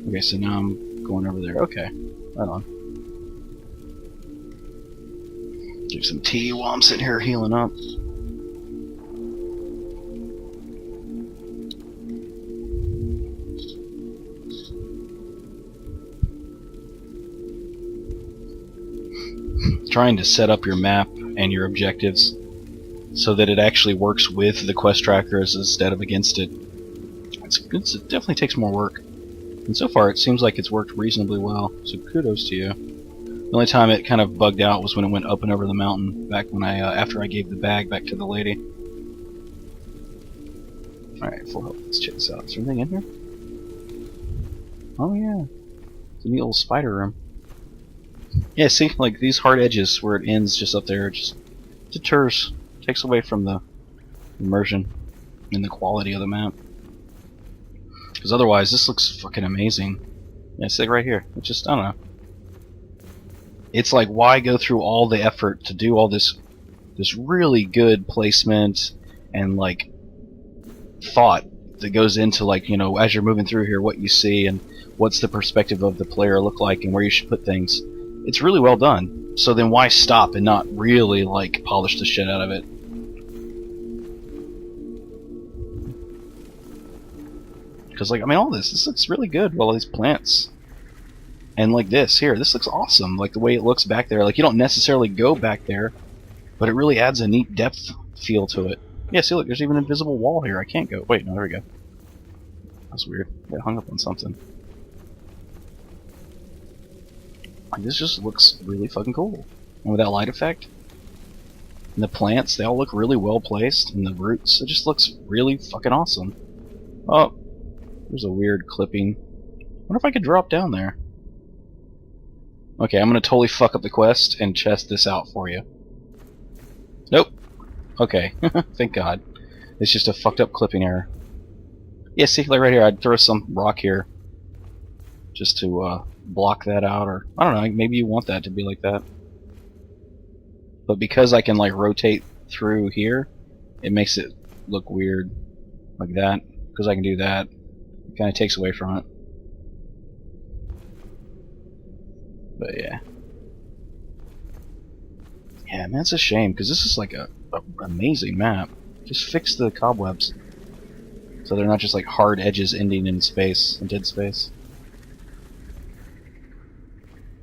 Okay, so now I'm going over there. Okay, right on. Drink some tea while I'm sitting here healing up. Trying to set up your map and your objectives so that it actually works with the quest trackers instead of against it. It definitely takes more work. And so far it seems like it's worked reasonably well, so kudos to you. The only time it kind of bugged out was when it went up and over the mountain, back when after I gave the bag back to the lady. Alright, full health. Let's check this out. Is there anything in here? Oh yeah. It's a neat little spider room. Yeah, see, like these hard edges where it ends just up there, it just deters, takes away from the immersion and the quality of the map. Because otherwise, this looks fucking amazing. Yeah, see, like right here. It's just, I don't know. It's like, why go through all the effort to do all this really good placement and like thought that goes into, like, you know, as you're moving through here, what you see and what's the perspective of the player look like and where you should put things. It's really well done. So then why stop and not really like polish the shit out of it? Because, like, I mean, all this looks really good. Well, all these plants. And like this here, this looks awesome. Like the way it looks back there. Like, you don't necessarily go back there, but it really adds a neat depth feel to it. Yeah, see, look, there's even an invisible wall here. I can't go. Wait, no, there we go. That's weird. It hung up on something. Like, this just looks really fucking cool. And with that light effect, and the plants, they all look really well placed, and the roots, it just looks really fucking awesome. Oh, there's a weird clipping. I wonder if I could drop down there. Okay, I'm gonna totally fuck up the quest and chest this out for you. Nope. Okay, thank God. It's just a fucked up clipping error. Yeah, see, like right here, I'd throw some rock here just to block that out, or I don't know, maybe you want that to be like that. But because I can like rotate through here, it makes it look weird like that. Because I can do that, it kind of takes away from it. But yeah. Yeah, man, it's a shame, because this is like a amazing map. Just fix the cobwebs. So they're not just like hard edges ending in space, in dead space.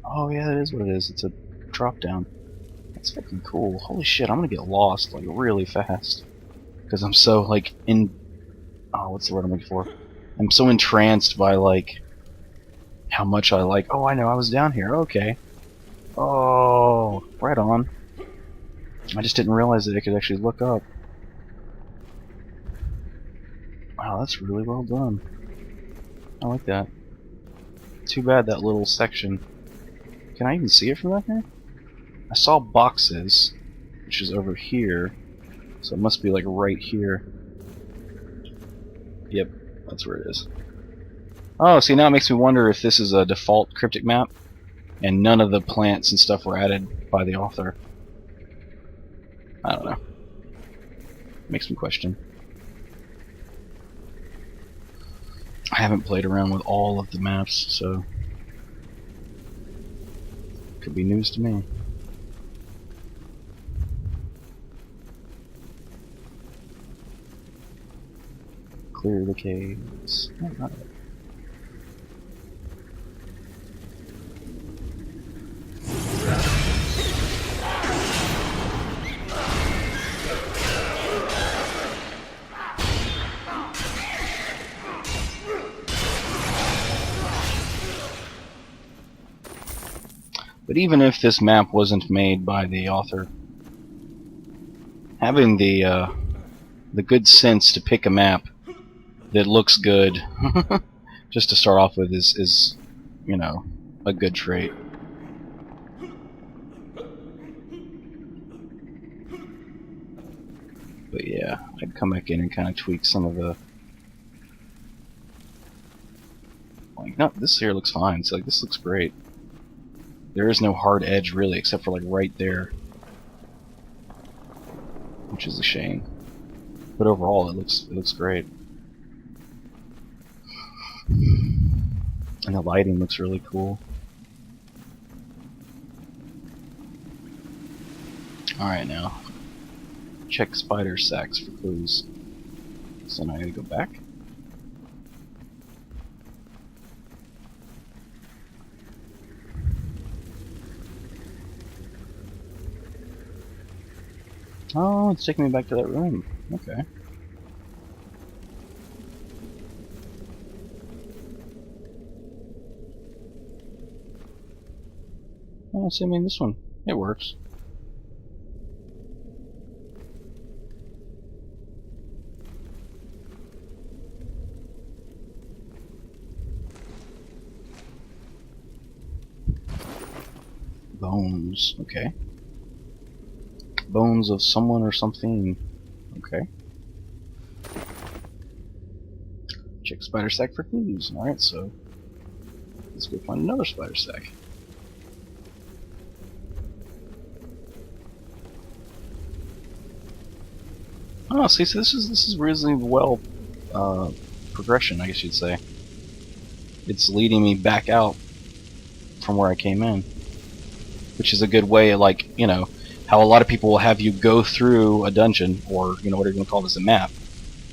Oh yeah, that is what it is. It's a drop down. That's fucking cool. Holy shit, I'm gonna get lost like really fast. Because I'm so like oh, what's the word I'm looking for? I'm so entranced by like how much I like. Oh, I know, I was down here. Okay. Oh, right on. I just didn't realize that I could actually look up. Wow, that's really well done. I like that. Too bad that little section. Can I even see it from that here? I saw boxes, which is over here. So it must be like right here. Yep, that's where it is. Oh, see, now it makes me wonder if this is a default cryptic map and none of the plants and stuff were added by the author. I don't know. Makes me question. I haven't played around with all of the maps, so could be news to me. Clear the caves. Oh, not it. But even if this map wasn't made by the author, having the good sense to pick a map that looks good, just to start off with, is you know, a good trait. But yeah, I'd come back in and kind of tweak some of the. Like, no, this here looks fine. It's like, this looks great. There is no hard edge really, except for like right there, which is a shame. But overall, it looks great, and the lighting looks really cool. All right, now check spider sacks for clues. So now I gotta go back. Oh, it's taking me back to that room. Okay. Oh, see, I mean, this one, it works. Bones, okay. Bones of someone or something. Okay. Check spider sack for clues. Alright, so let's go find another spider sack. Oh, see, so this is reasonably well progression, I guess you'd say. It's leading me back out from where I came in, which is a good way, like, you know, how a lot of people will have you go through a dungeon, or, you know, whatever you want to call this, a map,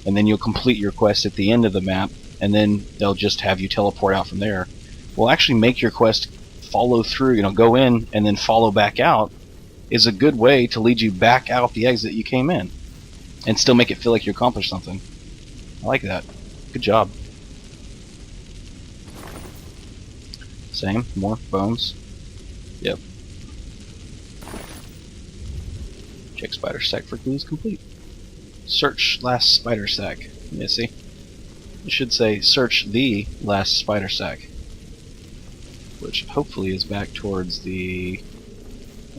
and then you'll complete your quest at the end of the map, and then they'll just have you teleport out from there. Well, actually make your quest follow through, you know, go in and then follow back out, is a good way to lead you back out the exit you came in, and still make it feel like you accomplished something. I like that. Good job. Same, more bones. Yep. Check spider sack for clues complete. Search last spider sack. Yeah, see? It should say search the last spider sack, which hopefully is back towards the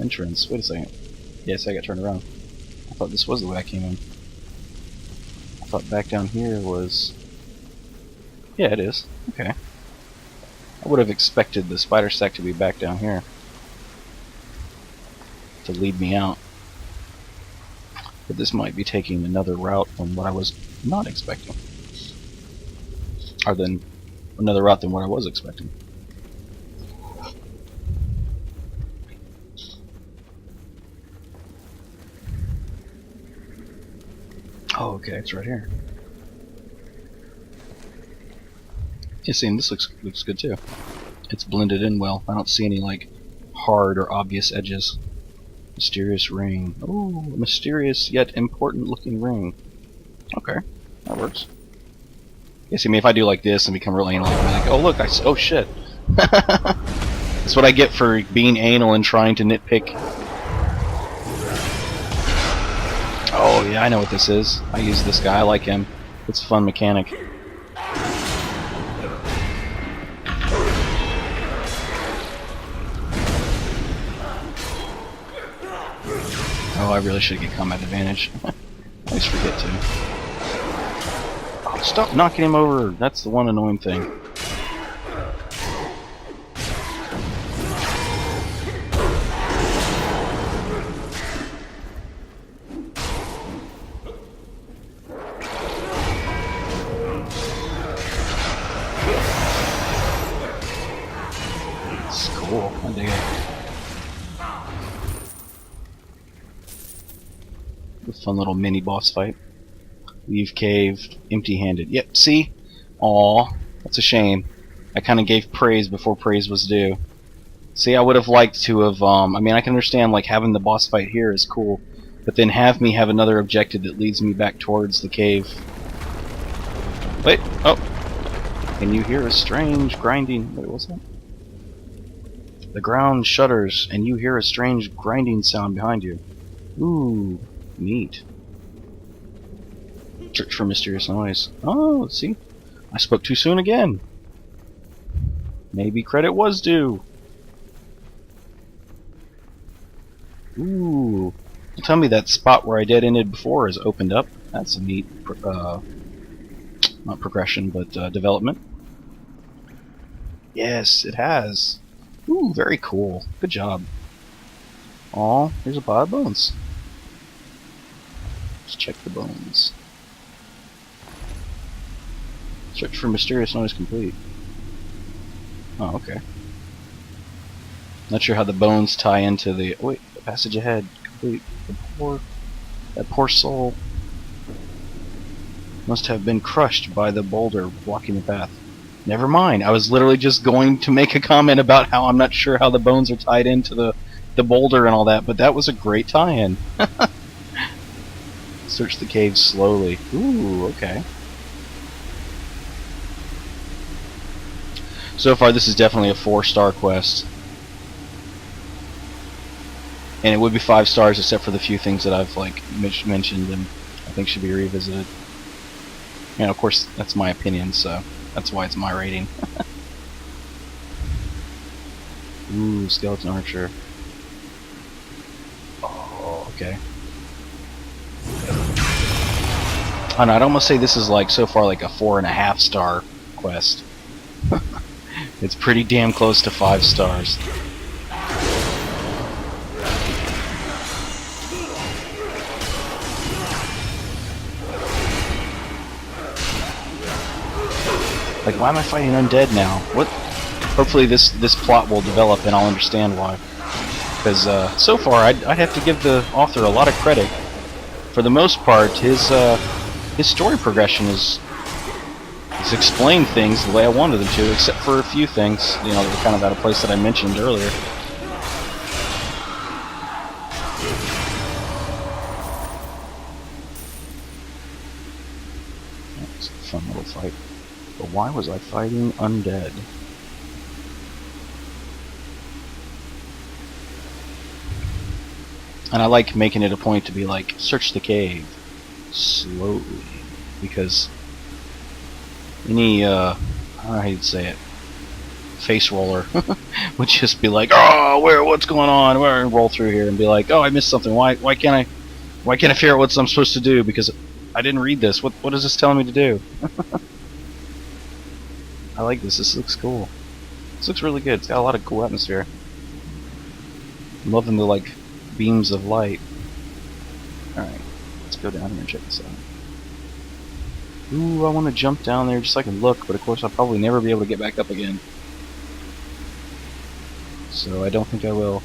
entrance. Wait a second. Yes, I got turned around. I thought this was the way I came in. I thought back down here was... Yeah, it is. Okay. I would have expected the spider sack to be back down here to lead me out. But this might be taking another route from what I was not expecting. Or then another route than what I was expecting. Oh, okay, it's right here. Yeah, see, and this looks good too. It's blended in well. I don't see any like hard or obvious edges. Mysterious ring. Oh, a mysterious yet important looking ring. Okay, that works. Yeah, see, I mean, if I do like this and become real anal, I'm like, oh look, oh shit. That's what I get for being anal and trying to nitpick. Oh yeah, I know what this is. I use this guy. I like him. It's a fun mechanic. Oh, I really should get combat advantage. I always forget to. Oh, stop knocking him over. That's the one annoying thing. A fun little mini boss fight. Leave cave empty-handed. Yep, see? Aw, that's a shame. I kind of gave praise before praise was due. See, I would have liked to have, I mean, I can understand, like, having the boss fight here is cool, but then have me have another objective that leads me back towards the cave. Wait, oh! Can you hear a strange grinding? Wait, what's that? The ground shudders, and you hear a strange grinding sound behind you. Ooh, neat. Search for mysterious noise. Oh, let's see. I spoke too soon again. Maybe credit was due. Ooh. Tell me that spot where I dead-ended before has opened up. That's a neat, not progression, but development. Yes, it has. Ooh, very cool. Good job. Aw, here's a pile of bones. Let's check the bones. Search for mysterious noise complete. Oh, okay. Not sure how the bones tie into the... Oh, wait, the passage ahead. Complete. That poor soul must have been crushed by the boulder blocking the path. Never mind. I was literally just going to make a comment about how I'm not sure how the bones are tied into the boulder and all that, but that was a great tie-in. Search the cave slowly. Ooh, okay. So far, this is definitely a 4-star quest. And it would be 5 stars except for the few things that I've like mentioned and I think should be revisited. And of course, that's my opinion, so that's why it's my rating. Ooh, skeleton archer. Oh, okay. And I'd almost say this is like so far like a 4.5 star quest. It's pretty damn close to 5 stars. Like, why am I fighting undead now? What? Hopefully this plot will develop and I'll understand why. Because so far I'd have to give the author a lot of credit. For the most part, his story progression is explained things the way I wanted them to, except for a few things, you know, that were kind of out of place that I mentioned earlier. That's a fun little fight. But why was I fighting undead? And I like making it a point to be like, search the cave slowly, because any, I don't know how you'd say it, face roller would just be like, oh, what's going on? And roll through here and be like, oh, I missed something. Why can't I figure out what I'm supposed to do? Because I didn't read this. What is this telling me to do? I like this. This looks cool. This looks really good. It's got a lot of cool atmosphere. I'm loving the like beams of light. All right, let's go down here and check this out. Ooh, I want to jump down there just so I can look, but of course I'll probably never be able to get back up again. So I don't think I will.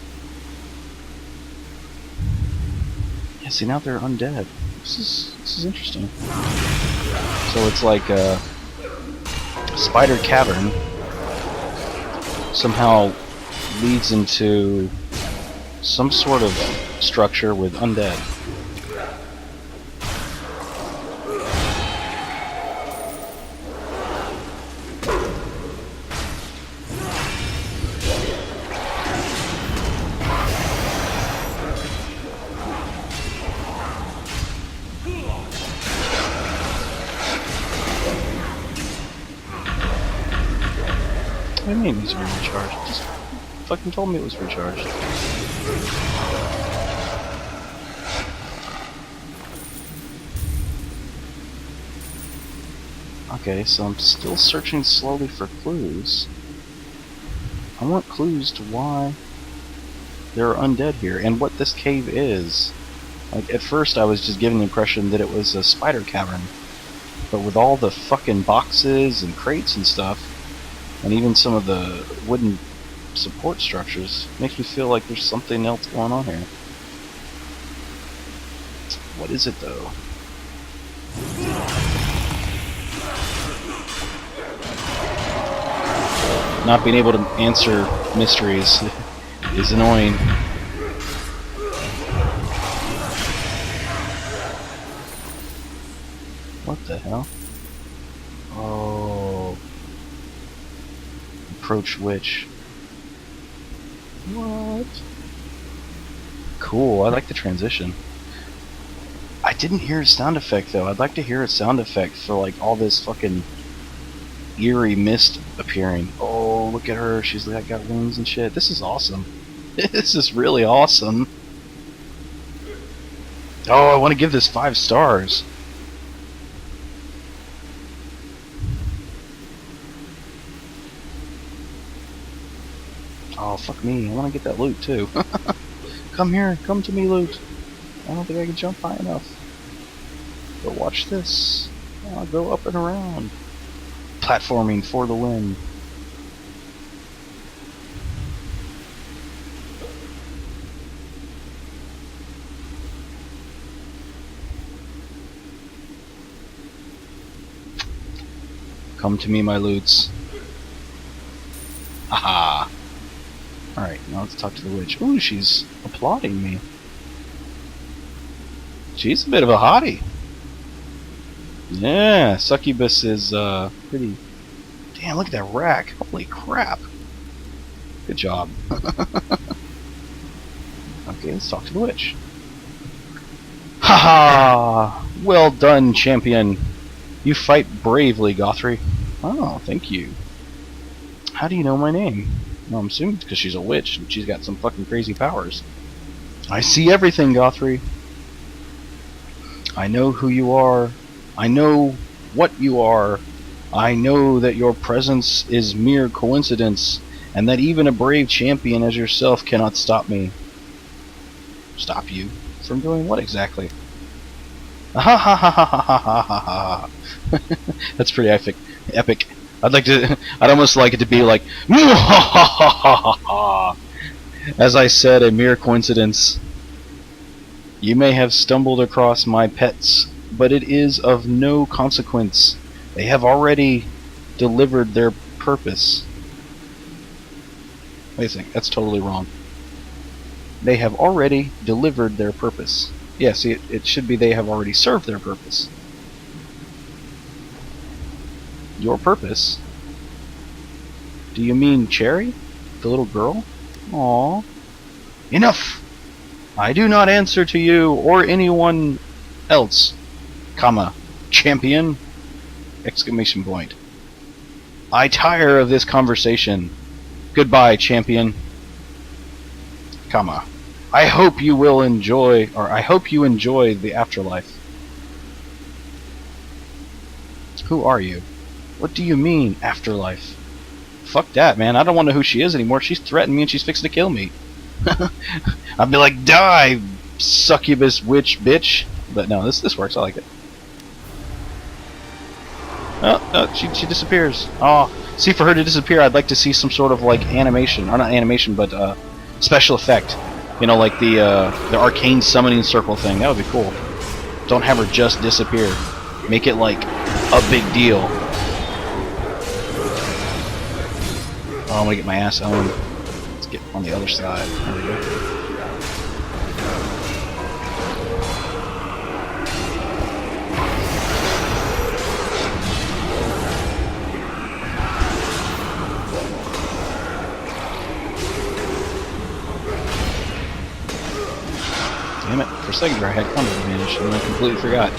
Yeah, see, now they're undead. This is interesting. So it's like a spider cavern somehow leads into some sort of structure with undead. What do you mean these are recharged? Just fucking told me it was recharged. Okay, so I'm still searching slowly for clues. I want clues to why there are undead here and what this cave is. Like, at first I was just given the impression that it was a spider cavern. But with all the fucking boxes and crates and stuff, and even some of the wooden support structures, makes me feel like there's something else going on here. What is it though? Not being able to answer mysteries is annoying. What the hell? Oh. Approach witch. What? Cool, I like the transition. I didn't hear a sound effect though. I'd like to hear a sound effect for like all this fucking eerie mist appearing. Oh, look at her. She's like got wings and shit. This is awesome. This is really awesome. Oh, I want to give this 5 stars. Oh, fuck me. I want to get that loot too. Come here. Come to me, loot. I don't think I can jump high enough. But watch this. I'll go up and around. Platforming for the win. Come to me, my loots. Haha. Alright, now let's talk to the witch. Ooh, she's applauding me. She's a bit of a hottie. Yeah, Succubus is pretty... Damn, look at that rack. Holy crap. Good job. Okay, let's talk to the witch. Haha! Well done, champion. You fight bravely, Gothry. Oh, thank you. How do you know my name? Well, I'm assuming because she's a witch and she's got some fucking crazy powers. I see everything, Gothry. I know who you are. I know what you are. I know that your presence is mere coincidence, and that even a brave champion as yourself cannot stop me. Stop you? From doing what exactly? Ha ha ha ha ha ha ha ha. That's pretty epic. I'd almost like it to be like, as I said, a mere coincidence. You may have stumbled across my pets, but it is of no consequence. They have already delivered their purpose. Wait a second, that's totally wrong. They have already delivered their purpose. Yeah, see, it should be they have already served their purpose. Your purpose? Do you mean Cherry? The little girl? Aww. Enough! I do not answer to you or anyone else, comma, champion! Exclamation point. I tire of this conversation. Goodbye, champion. Comma. I hope you will enjoy, or I hope you enjoy the afterlife. Who are you? What do you mean, afterlife? Fuck that, man. I don't want to know who she is anymore. She's threatened me and she's fixing to kill me. I'd be like, die, succubus witch bitch. But no, this works. I like it. Oh, she disappears. Oh, see, for her to disappear, I'd like to see some sort of like animation, or not animation, but special effect. You know, like the arcane summoning circle thing. That would be cool. Don't have her just disappear. Make it like a big deal. Oh, I'm gonna get my ass owned. Let's get on the other side. There we go. Damn it, for a second there I had combat advantage and I completely forgot.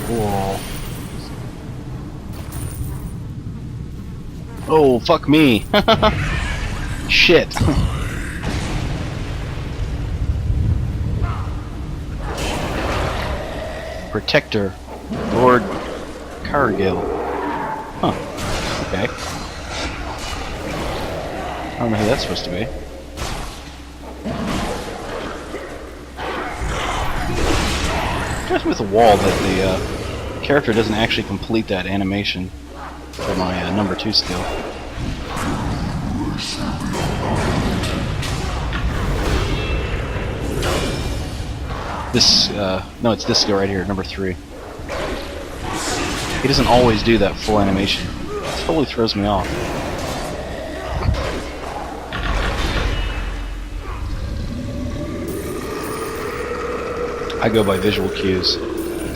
Cool. Oh, fuck me. Shit. Protector, Lord Cargill. Huh. Okay. I don't know who that's supposed to be. Just with the wall that the character doesn't actually complete that animation for my number 2 skill. This, no, it's this skill right here, number 3. He doesn't always do that full animation. It totally throws me off. I go by visual cues,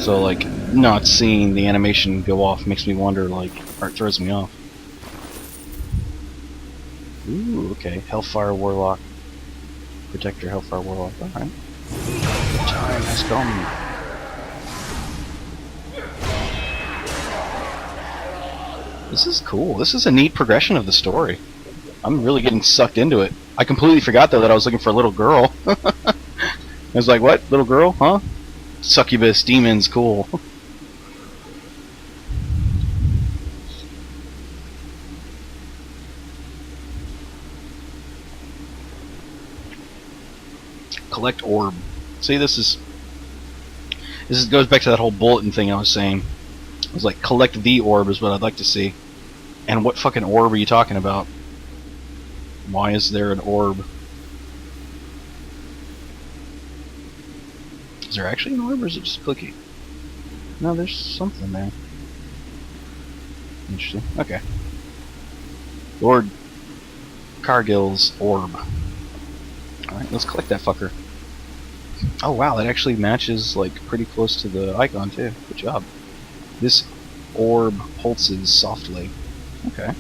so like not seeing the animation go off makes me wonder, like, or it throws me off. Ooh, okay, Hellfire Warlock, Protector, Hellfire Warlock. All right, the time has come. This is cool. This is a neat progression of the story. I'm really getting sucked into it. I completely forgot though that I was looking for a little girl. I was like, what? Little girl? Huh? Succubus, demons, cool. Collect orb. See, this goes back to that whole bulletin thing I was saying. I was like, collect the orb is what I'd like to see. And what fucking orb are you talking about? Why is there an orb? Is there actually an orb, or is it just clicky? No, there's something there. Interesting. Okay. Lord Cargill's orb. Alright, let's collect that fucker. Oh wow, that actually matches like pretty close to the icon too. Good job. This orb pulses softly. Okay.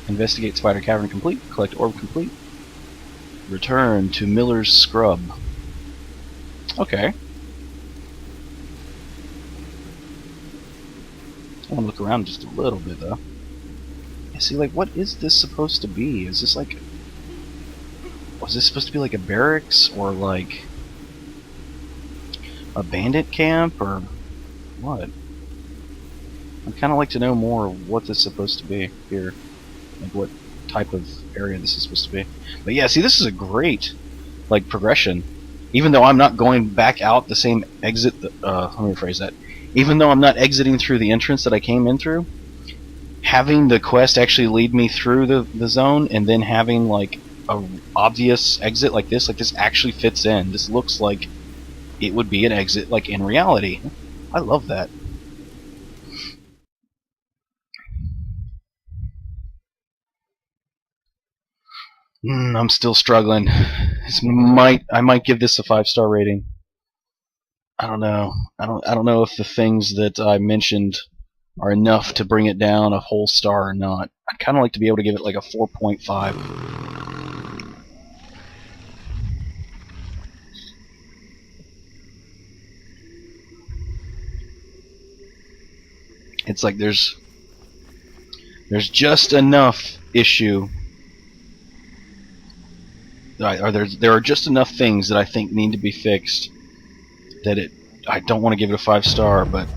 Investigate Spider Cavern complete. Collect orb complete. Return to Miller's Scrub. Okay. I want to look around just a little bit though. I see, like, what is this supposed to be? Is this like... Was this supposed to be like a barracks or like a bandit camp or what? I'd kind of like to know more of what this is supposed to be here. Like what type of area this is supposed to be. But yeah, see, this is a great like progression. Even though I'm not going back out the same exit, let me rephrase that. Even though I'm not exiting through the entrance that I came in through, having the quest actually lead me through the zone and then having like a obvious exit like this actually fits in. This looks like it would be an exit like in reality. I love that. I'm still struggling. I might give this a 5-star rating. I don't know. I don't know if the things that I mentioned are enough to bring it down a whole star or not. I'd kind of like to be able to give it like a 4.5. It's like there's just enough issue. There are just enough things that I think need to be fixed that I don't want to give it a 5-star, but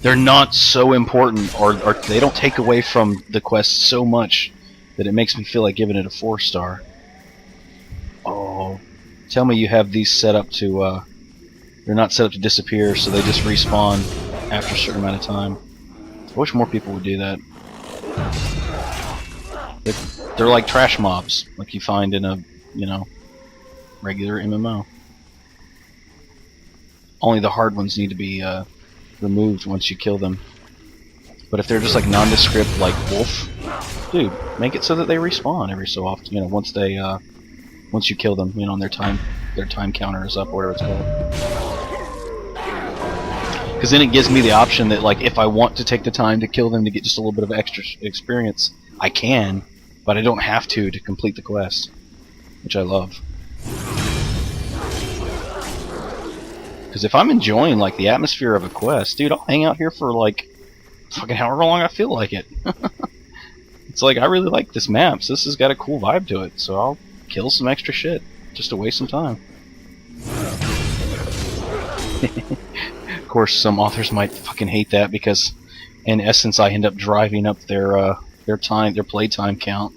they're not so important, or they don't take away from the quest so much that it makes me feel like giving it a 4-star. Oh, tell me you have these set up to they're not set up to disappear, so they just respawn after a certain amount of time. I wish more people would do that. They're like trash mobs, like you find in a, regular MMO. Only the hard ones need to be removed once you kill them. But if they're just like nondescript, like wolf, dude, make it so that they respawn every so often. Once you kill them, and their time counter is up, or whatever it's called. Because then it gives me the option that, like, if I want to take the time to kill them to get just a little bit of extra experience, I can. But I don't have to complete the quest, which I love. Because if I'm enjoying like the atmosphere of a quest, dude, I'll hang out here for like fucking however long I feel like it. It's like I really like this map, so this has got a cool vibe to it. So I'll kill some extra shit just to waste some time. Of course, some authors might fucking hate that because, in essence, I end up driving up their playtime count,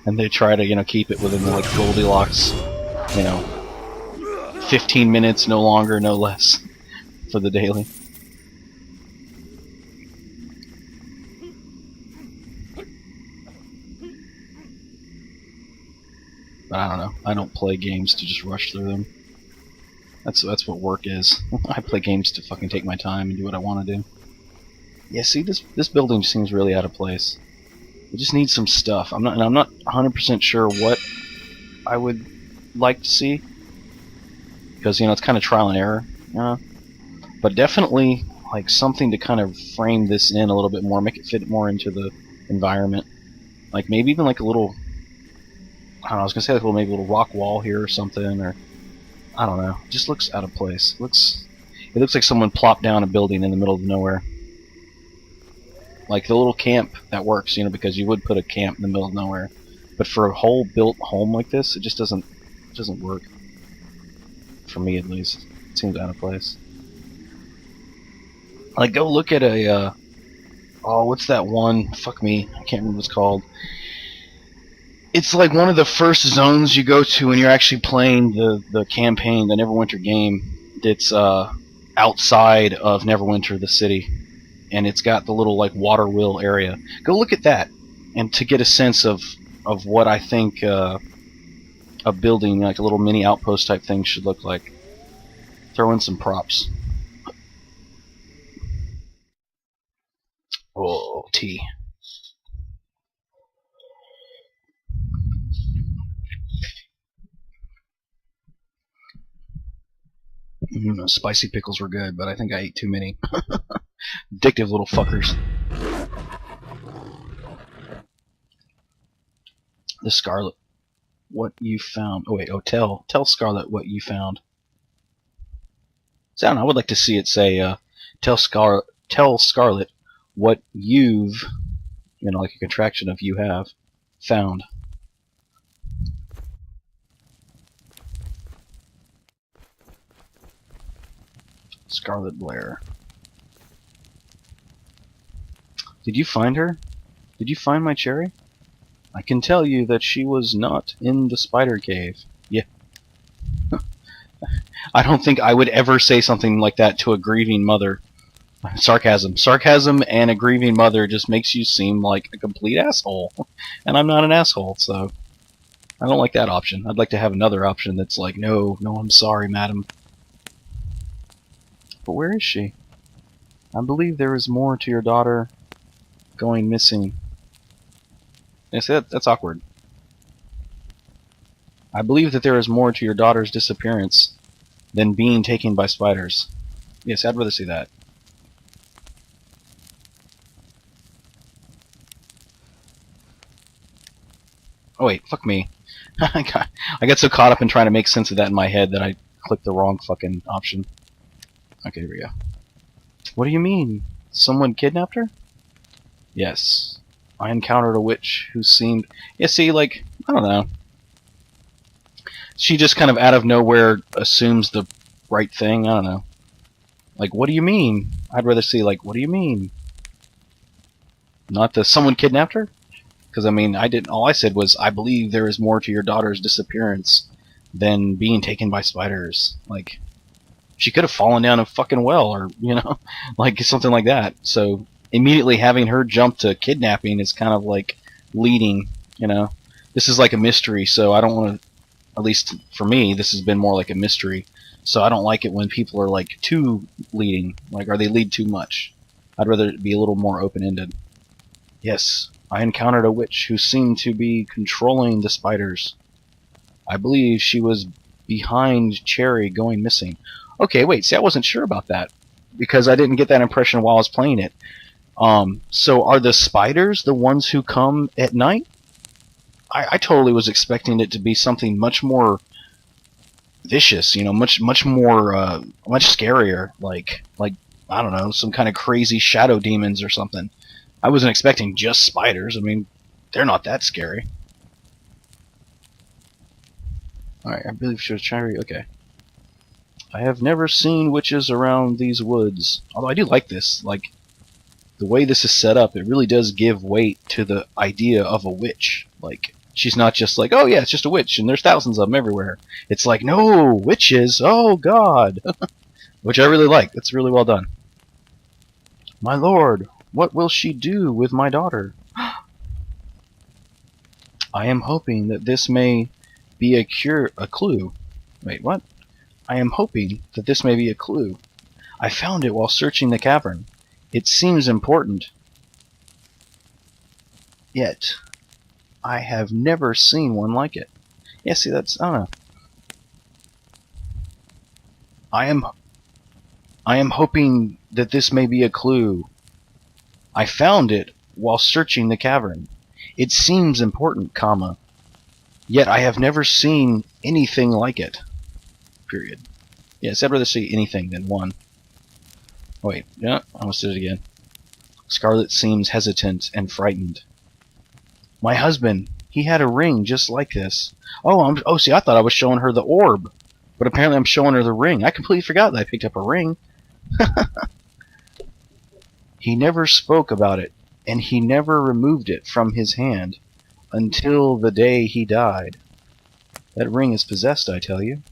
and they try to keep it within the Goldilocks, 15 minutes, no longer, no less, for the daily. But I don't know. I don't play games to just rush through them. That's what work is. I play games to fucking take my time and do what I want to do. Yeah, see, this building seems really out of place. It just needs some stuff. I'm not 100% sure what I would like to see, because it's kind of trial and error, But definitely like something to kind of frame this in a little bit more, make it fit more into the environment. Like maybe even like a little, I don't know, I was gonna say like maybe a little rock wall here or something, or I don't know. It just looks out of place. It looks like someone plopped down a building in the middle of nowhere. Like the little camp that works, because you would put a camp in the middle of nowhere. But for a whole built home like this, it just doesn't work. For me, at least, it seems out of place. Like, go look at a what's that one? Fuck me, I can't remember what it's called. It's like one of the first zones you go to when you're actually playing the campaign, the Neverwinter game. That's outside of Neverwinter, the city, and it's got the little like water wheel area. Go look at that, and to get a sense of what I think a building, like a little mini outpost type thing, should look like. Throw in some props. Oh, tea. Spicy pickles were good, but I think I ate too many. Addictive little fuckers. The Scarlet. What you found. Oh wait, tell Scarlet what you found. So I would like to see it say, tell Scarlet what you've, like a contraction of you have, found. Scarlet Blair. Did you find her? Did you find my cherry? I can tell you that she was not in the spider cave. Yeah. I don't think I would ever say something like that to a grieving mother. Sarcasm. Sarcasm and a grieving mother just makes you seem like a complete asshole. And I'm not an asshole, so I don't like that option. I'd like to have another option that's like, no, I'm sorry, madam. But where is she? I believe there is more to your daughter going missing. Yes, that's awkward. I believe that there is more to your daughter's disappearance than being taken by spiders. Yes, I'd rather see that. Oh wait, fuck me. I got so caught up in trying to make sense of that in my head that I clicked the wrong fucking option. Okay, here we go. What do you mean? Someone kidnapped her? Yes. I encountered a witch who seemed... Yeah, see, like, I don't know. She just kind of out of nowhere assumes the right thing. I don't know. Like, what do you mean? I'd rather see, like, what do you mean? Not the someone kidnapped her? Because, I mean, all I said was, I believe there is more to your daughter's disappearance than being taken by spiders. Like, she could have fallen down a fucking well, or, like, something like that. So, immediately having her jump to kidnapping is kind of like leading, This is like a mystery, so I don't want to, at least for me, this has been more like a mystery. So I don't like it when people are like too leading, like, or they lead too much. I'd rather it be a little more open-ended. Yes, I encountered a witch who seemed to be controlling the spiders. I believe she was behind Cherry going missing. Okay, wait, see, I wasn't sure about that, because I didn't get that impression while I was playing it. So are the spiders the ones who come at night? I totally was expecting it to be something much more vicious, much more, much scarier, like, I don't know, some kind of crazy shadow demons or something. I wasn't expecting just spiders. I mean, they're not that scary. Alright, I believe she was trying to... Okay. I have never seen witches around these woods. Although I do like this. Like, the way this is set up, it really does give weight to the idea of a witch. Like, she's not just like, oh yeah, it's just a witch, and there's thousands of them everywhere. It's like, no, witches, oh god. Which I really like. It's really well done. My lord, what will she do with my daughter? I am hoping that this may be a clue. Wait, what? I am hoping that this may be a clue. I found it while searching the cavern. It seems important. Yet, I have never seen one like it. Yeah, see, that's, I don't know. I am hoping that this may be a clue. I found it while searching the cavern. It seems important, comma. Yet I have never seen anything like it. Period. Yes, I'd rather see anything than one. Wait, yeah, I almost did it again. Scarlet seems hesitant and frightened. My husband, he had a ring just like this. Oh, see, I thought I was showing her the orb. But apparently I'm showing her the ring. I completely forgot that I picked up a ring. He never spoke about it, and he never removed it from his hand until the day he died. That ring is possessed, I tell you.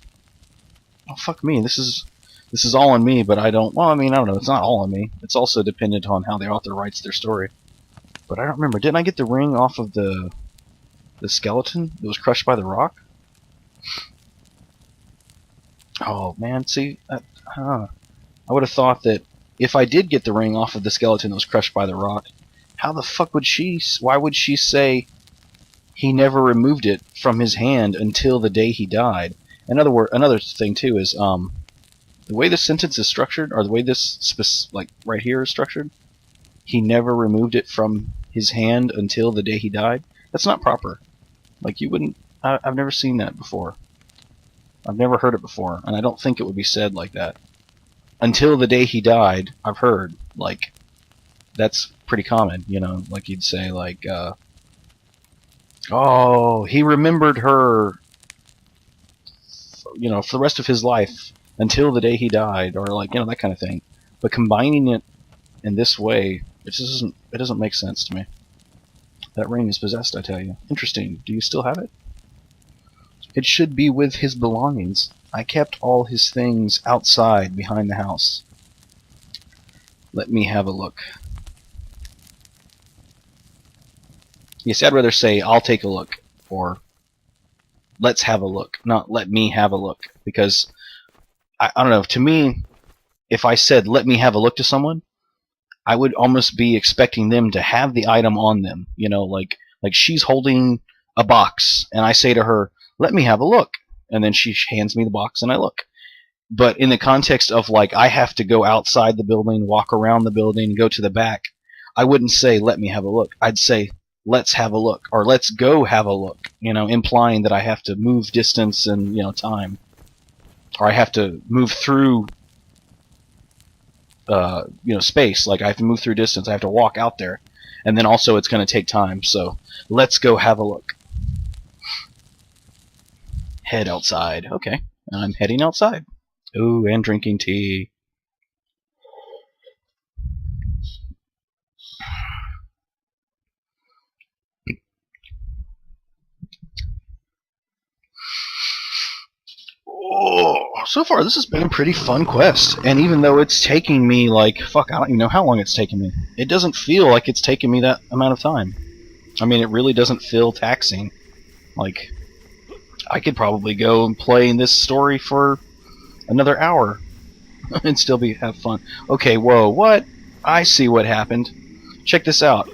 Oh, fuck me. This is all on me, but I don't... Well, I mean, I don't know. It's not all on me. It's also dependent on how the author writes their story. But I don't remember. Didn't I get the ring off of the skeleton that was crushed by the rock? Oh, man. See, I would have thought that if I did get the ring off of the skeleton that was crushed by the rock, how the fuck would she... Why would she say he never removed it from his hand until the day he died? In other words, another thing, too, is... the way this sentence is structured, or the way this, like, right here is structured, he never removed it from his hand until the day he died. That's not proper. Like, you wouldn't... I've never seen that before. I've never heard it before, and I don't think it would be said like that. Until the day he died, I've heard, like, that's pretty common, you know, like you'd say, like, oh, he remembered her, you know, for the rest of his life, until the day he died, or like, you know, that kind of thing. But combining it in this way, it doesn't make sense to me. That ring is possessed, I tell you. Interesting. Do you still have it? It should be with his belongings. I kept all his things outside behind the house. Let me have a look. Yes, I'd rather say, I'll take a look, or let's have a look, not let me have a look. Because, I don't know, to me, if I said, let me have a look to someone, I would almost be expecting them to have the item on them. You know, like she's holding a box, and I say to her, let me have a look. And then she hands me the box, and I look. But in the context of, like, I have to go outside the building, walk around the building, go to the back, I wouldn't say, let me have a look. I'd say, let's have a look, or let's go have a look, you know, implying that I have to move distance and, you know, time. Or I have to move through, you know, space. Like, I have to move through distance. I have to walk out there. And then also it's going to take time, so let's go have a look. Head outside. Okay, I'm heading outside. Ooh, and drinking tea. Oh, so far this has been a pretty fun quest, and even though it's taking me, like, fuck, I don't even know how long it's taken me. It doesn't feel like it's taken me that amount of time. I mean, it really doesn't feel taxing. Like, I could probably go and play in this story for another hour and still have fun. Okay, whoa, what? I see what happened. Check this out.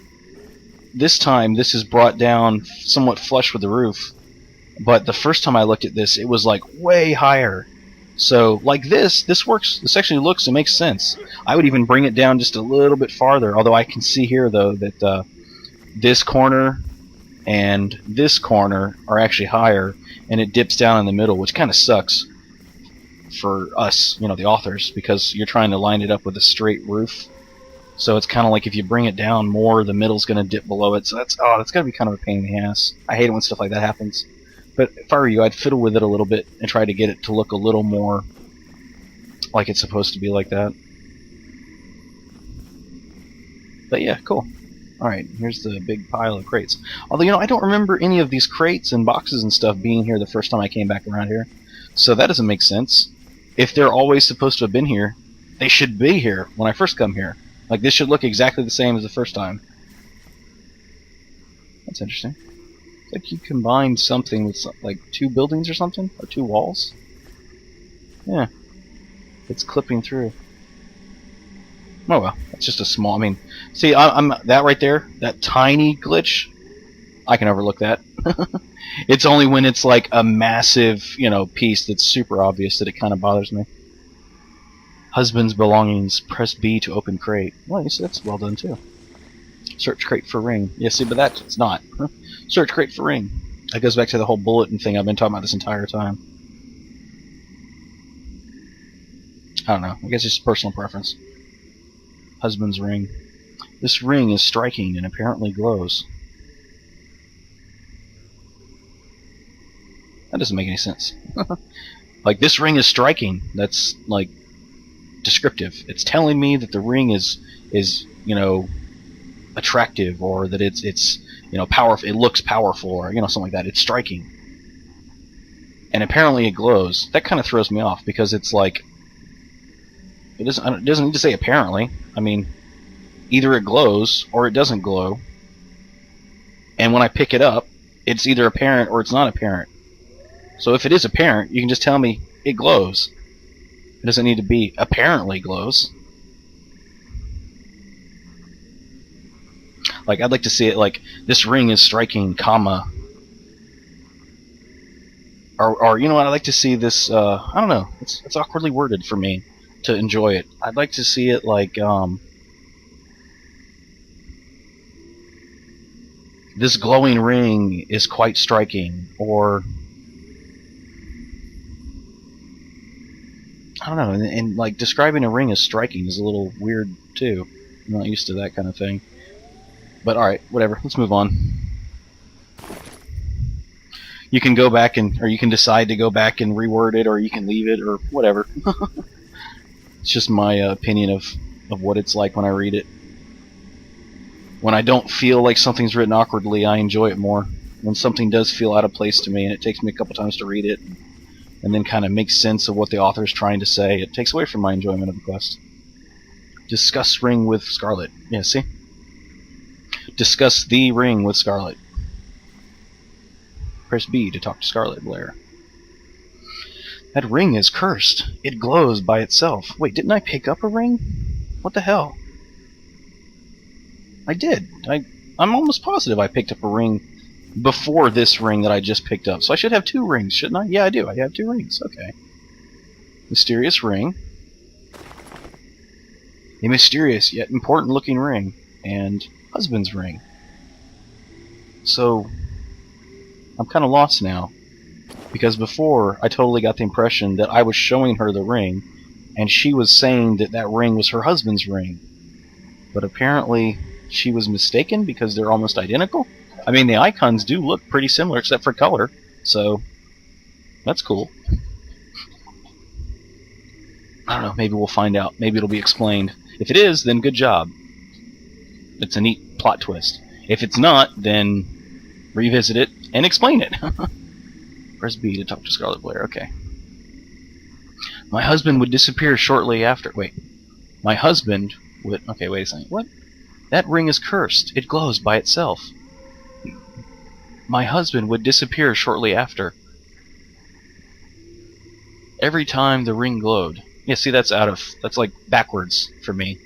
This time, this is brought down somewhat flush with the roof. But the first time I looked at this, it was like way higher. So, like this works. This actually looks and makes sense. I would even bring it down just a little bit farther. Although I can see here, though, that this corner and this corner are actually higher. And it dips down in the middle, which kind of sucks for us, you know, the authors, because you're trying to line it up with a straight roof. So it's kind of like if you bring it down more, the middle's going to dip below it. So that's going to be kind of a pain in the ass. I hate it when stuff like that happens. But if I were you, I'd fiddle with it a little bit and try to get it to look a little more like it's supposed to be like that. But yeah, cool. Alright, here's the big pile of crates. Although, you know, I don't remember any of these crates and boxes and stuff being here the first time I came back around here. So that doesn't make sense. If they're always supposed to have been here, they should be here when I first come here. Like, this should look exactly the same as the first time. That's interesting. It's like you combined something with, like, 2 buildings or something? Or 2 walls? Yeah. It's clipping through. Oh well, it's just a small, I mean, see, I'm that right there, that tiny glitch, I can overlook that. It's only when it's like a massive, you know, piece that's super obvious that it kind of bothers me. Husband's belongings, press B to open crate. Well, you see, that's well done too. Search crate for ring. Yeah, see, but that's not. Search crate for ring. That goes back to the whole bulletin thing I've been talking about this entire time. I don't know, I guess it's just personal preference. Husband's ring. This ring is striking and apparently glows. That doesn't make any sense. Like, this ring is striking. That's, like, descriptive. It's telling me that the ring is you know, attractive, or that it's you know, powerful. It looks powerful, or, you know, something like that. It's striking. And apparently it glows. That kind of throws me off, because it's like, it doesn't need to say apparently. I mean, either it glows or it doesn't glow. And when I pick it up, it's either apparent or it's not apparent. So if it is apparent, you can just tell me it glows. It doesn't need to be apparently glows. Like, I'd like to see it like, this ring is striking, comma. Or you know what, I'd like to see this, I don't know, it's awkwardly worded for me to enjoy it. I'd like to see it like, this glowing ring is quite striking, or I don't know, and like, describing a ring as striking is a little weird too. I'm not used to that kind of thing. But alright, whatever, let's move on. You can go back and, or you can decide to go back and reword it, or you can leave it, or whatever. It's just my opinion of what it's like when I read it. When I don't feel like something's written awkwardly, I enjoy it more. When something does feel out of place to me, and it takes me a couple times to read it, and then kind of make sense of what the author's trying to say, it takes away from my enjoyment of the quest. Discuss ring with Scarlet. Yeah, see? Discuss the ring with Scarlet. Press B to talk to Scarlet Blair. That ring is cursed. It glows by itself. Wait, didn't I pick up a ring? What the hell? I did. I'm almost positive I picked up a ring before this ring that I just picked up. So I should have 2 rings, shouldn't I? Yeah, I do. I have 2 rings. Okay. Mysterious ring. A mysterious yet important looking ring. And husband's ring. So I'm kind of lost now. Because before, I totally got the impression that I was showing her the ring, and she was saying that that ring was her husband's ring. But apparently, she was mistaken because they're almost identical. I mean, the icons do look pretty similar, except for color, so that's cool. I don't know, maybe we'll find out. Maybe it'll be explained. If it is, then good job. It's a neat plot twist. If it's not, then revisit it and explain it. Press B to talk to Scarlet Blair. Okay. My husband would disappear shortly after. Wait. My husband would... Okay, wait a second. What? That ring is cursed. It glows by itself. My husband would disappear shortly after. Every time the ring glowed. Yeah, see, that's like backwards for me.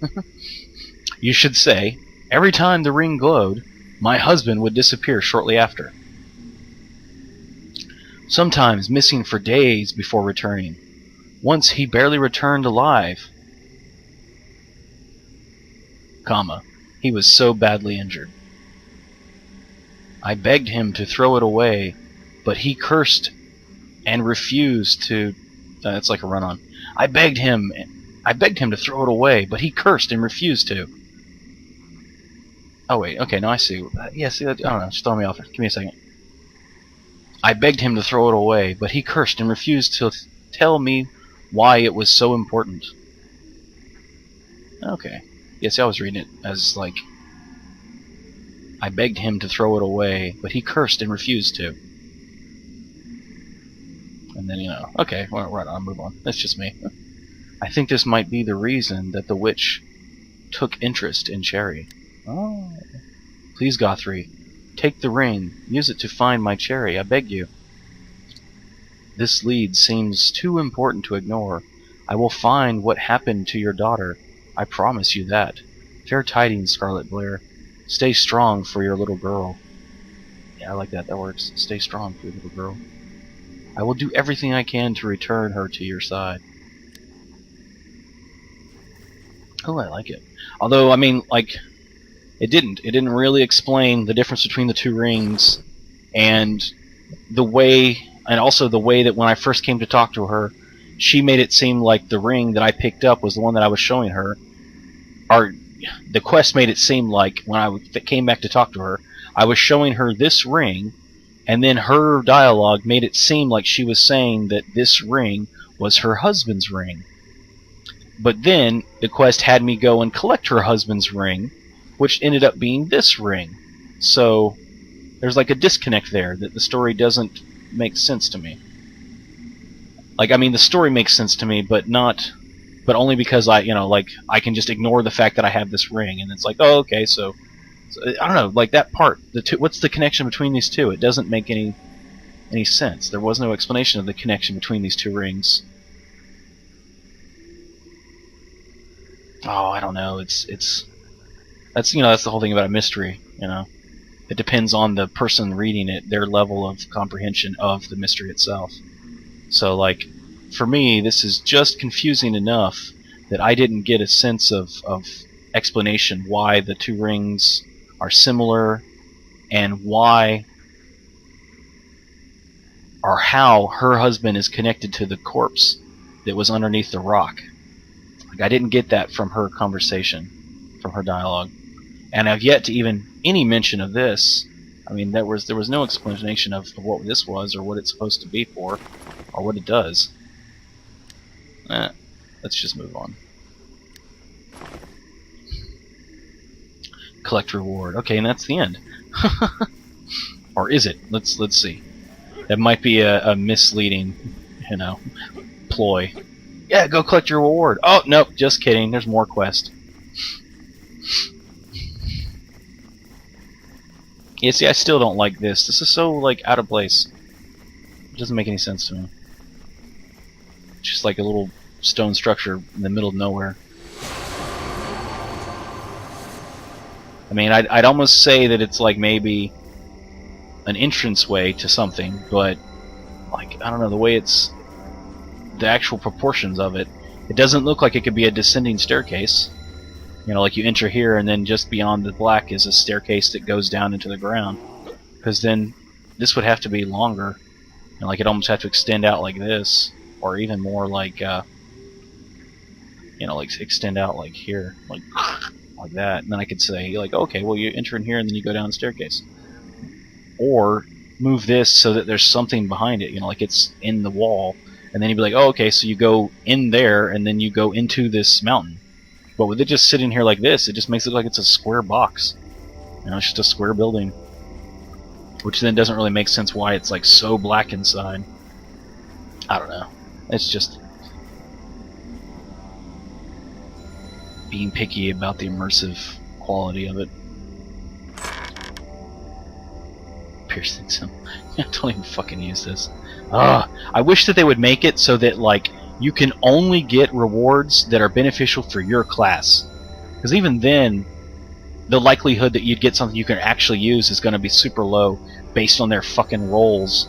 You should say, every time the ring glowed, my husband would disappear shortly after. Sometimes missing for days before returning. Once he barely returned alive. Comma. He was so badly injured. I begged him to throw it away, but he cursed and refused to... it's like a run-on. I begged him to throw it away, but he cursed and refused to. Oh wait, okay, now I see. Yeah, see, I don't know, just throw me off. Give me a second. I begged him to throw it away, but he cursed and refused to tell me why it was so important. Okay. Yes, I was reading it as, like, I begged him to throw it away, but he cursed and refused to. And then, okay, right, I'll move on. That's just me. I think this might be the reason that the witch took interest in Cherry. Oh. Please, Guthrie, take the ring. Use it to find my Cherry, I beg you. This lead seems too important to ignore. I will find what happened to your daughter. I promise you that. Fair tidings, Scarlet Blair. Stay strong for your little girl. Yeah, I like that. That works. Stay strong for your little girl. I will do everything I can to return her to your side. Oh, I like it. Although, I mean, like, it didn't really explain the difference between the two rings, and the way, and also the way that when I first came to talk to her, she made it seem like the ring that I picked up was the one that I was showing her. Or, the quest made it seem like when I came back to talk to her, I was showing her this ring, and then her dialogue made it seem like she was saying that this ring was her husband's ring. But then the quest had me go and collect her husband's ring, which ended up being this ring. So there's like a disconnect there, that the story doesn't make sense to me. Like, I mean, the story makes sense to me, but only because I can just ignore the fact that I have this ring, and it's like, oh, okay, so I don't know, like that part, what's the connection between these two? It doesn't make any sense. There was no explanation of the connection between these two rings. Oh, I don't know. That's the whole thing about a mystery. It depends on the person reading it, their level of comprehension of the mystery itself. So, like, for me, this is just confusing enough that I didn't get a sense of explanation why the two rings are similar, and why or how her husband is connected to the corpse that was underneath the rock. Like, I didn't get that from her conversation, from her dialogue. And I've yet to even any mention of this. I mean, there was no explanation of what this was, or what it's supposed to be for, or what it does. Let's just move on. Collect reward. Okay, and that's the end. Or is it? Let's see. That might be a misleading, ploy. Yeah, go collect your reward. Oh, nope, just kidding. There's more quest. Yeah, see, I still don't like this. This is so, like, out of place. It doesn't make any sense to me. It's just like a little stone structure in the middle of nowhere. I mean, I'd almost say that it's like maybe an entranceway to something, but, like, I don't know, the way it's... the actual proportions of it, it doesn't look like it could be a descending staircase. Like you enter here, and then just beyond the black is a staircase that goes down into the ground. Because then this would have to be longer. Like it almost have to extend out like this, or even more like, like extend out like here, like that. And then I could say, like, okay, well you enter in here, and then you go down the staircase. Or move this so that there's something behind it. Like it's in the wall. And then you'd be like, oh, okay, so you go in there, and then you go into this mountain. But with it just sitting here like this, it just makes it look like it's a square box. It's just a square building. Which then doesn't really make sense why it's like so black inside. I don't know. It's just being picky about the immersive quality of it. Piercing some. Don't even fucking use this. I wish that they would make it so that, like, you can only get rewards that are beneficial for your class. Because even then, the likelihood that you'd get something you can actually use is going to be super low based on their fucking rolls.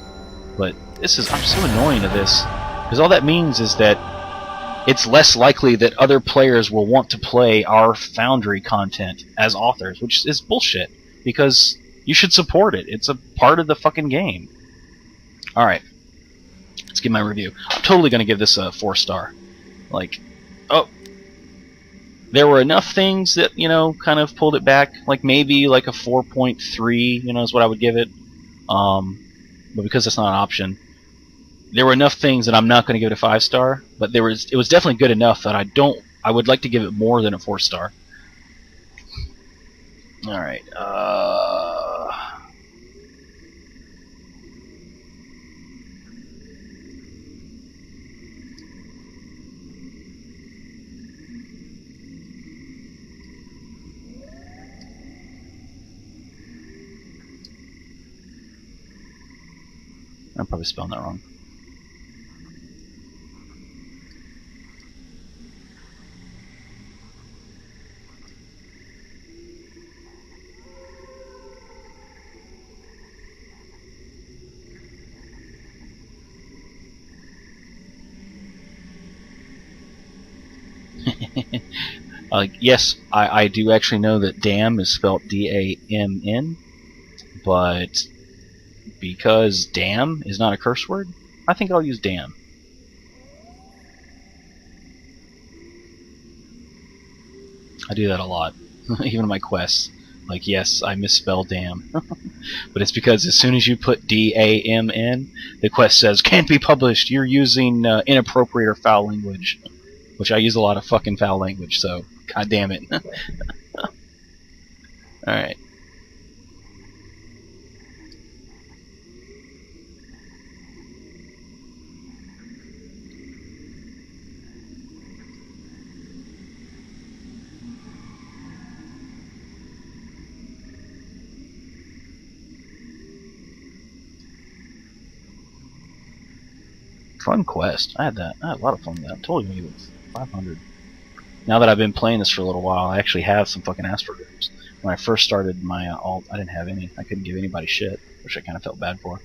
But I'm so annoying to this. Because all that means is that it's less likely that other players will want to play our Foundry content as authors, which is bullshit. Because you should support it. It's a part of the fucking game. Alright. Let's give my review. I'm totally going to give this a 4-star. Like, there were enough things that, kind of pulled it back. Like, maybe like a 4.3, is what I would give it. But because it's not an option, there were enough things that I'm not going to give it a 5-star, but it was definitely good enough that I would like to give it more than a 4-star. All right. I'm probably spelling that wrong. Yes, I do actually know that damn is spelled D-A-M-N, but because damn is not a curse word, I think I'll use damn. I do that a lot, even in my quests. Like, yes, I misspell damn. But it's because as soon as you put D-A-M-N, the quest says, can't be published, you're using inappropriate or foul language. Which I use a lot of fucking foul language, so god damn it. Alright. Fun quest. I had a lot of fun with that. I told you it was 500. Now that I've been playing this for a little while, I actually have some fucking astrograms. When I first started my alt, I didn't have any. I couldn't give anybody shit, which I kind of felt bad for.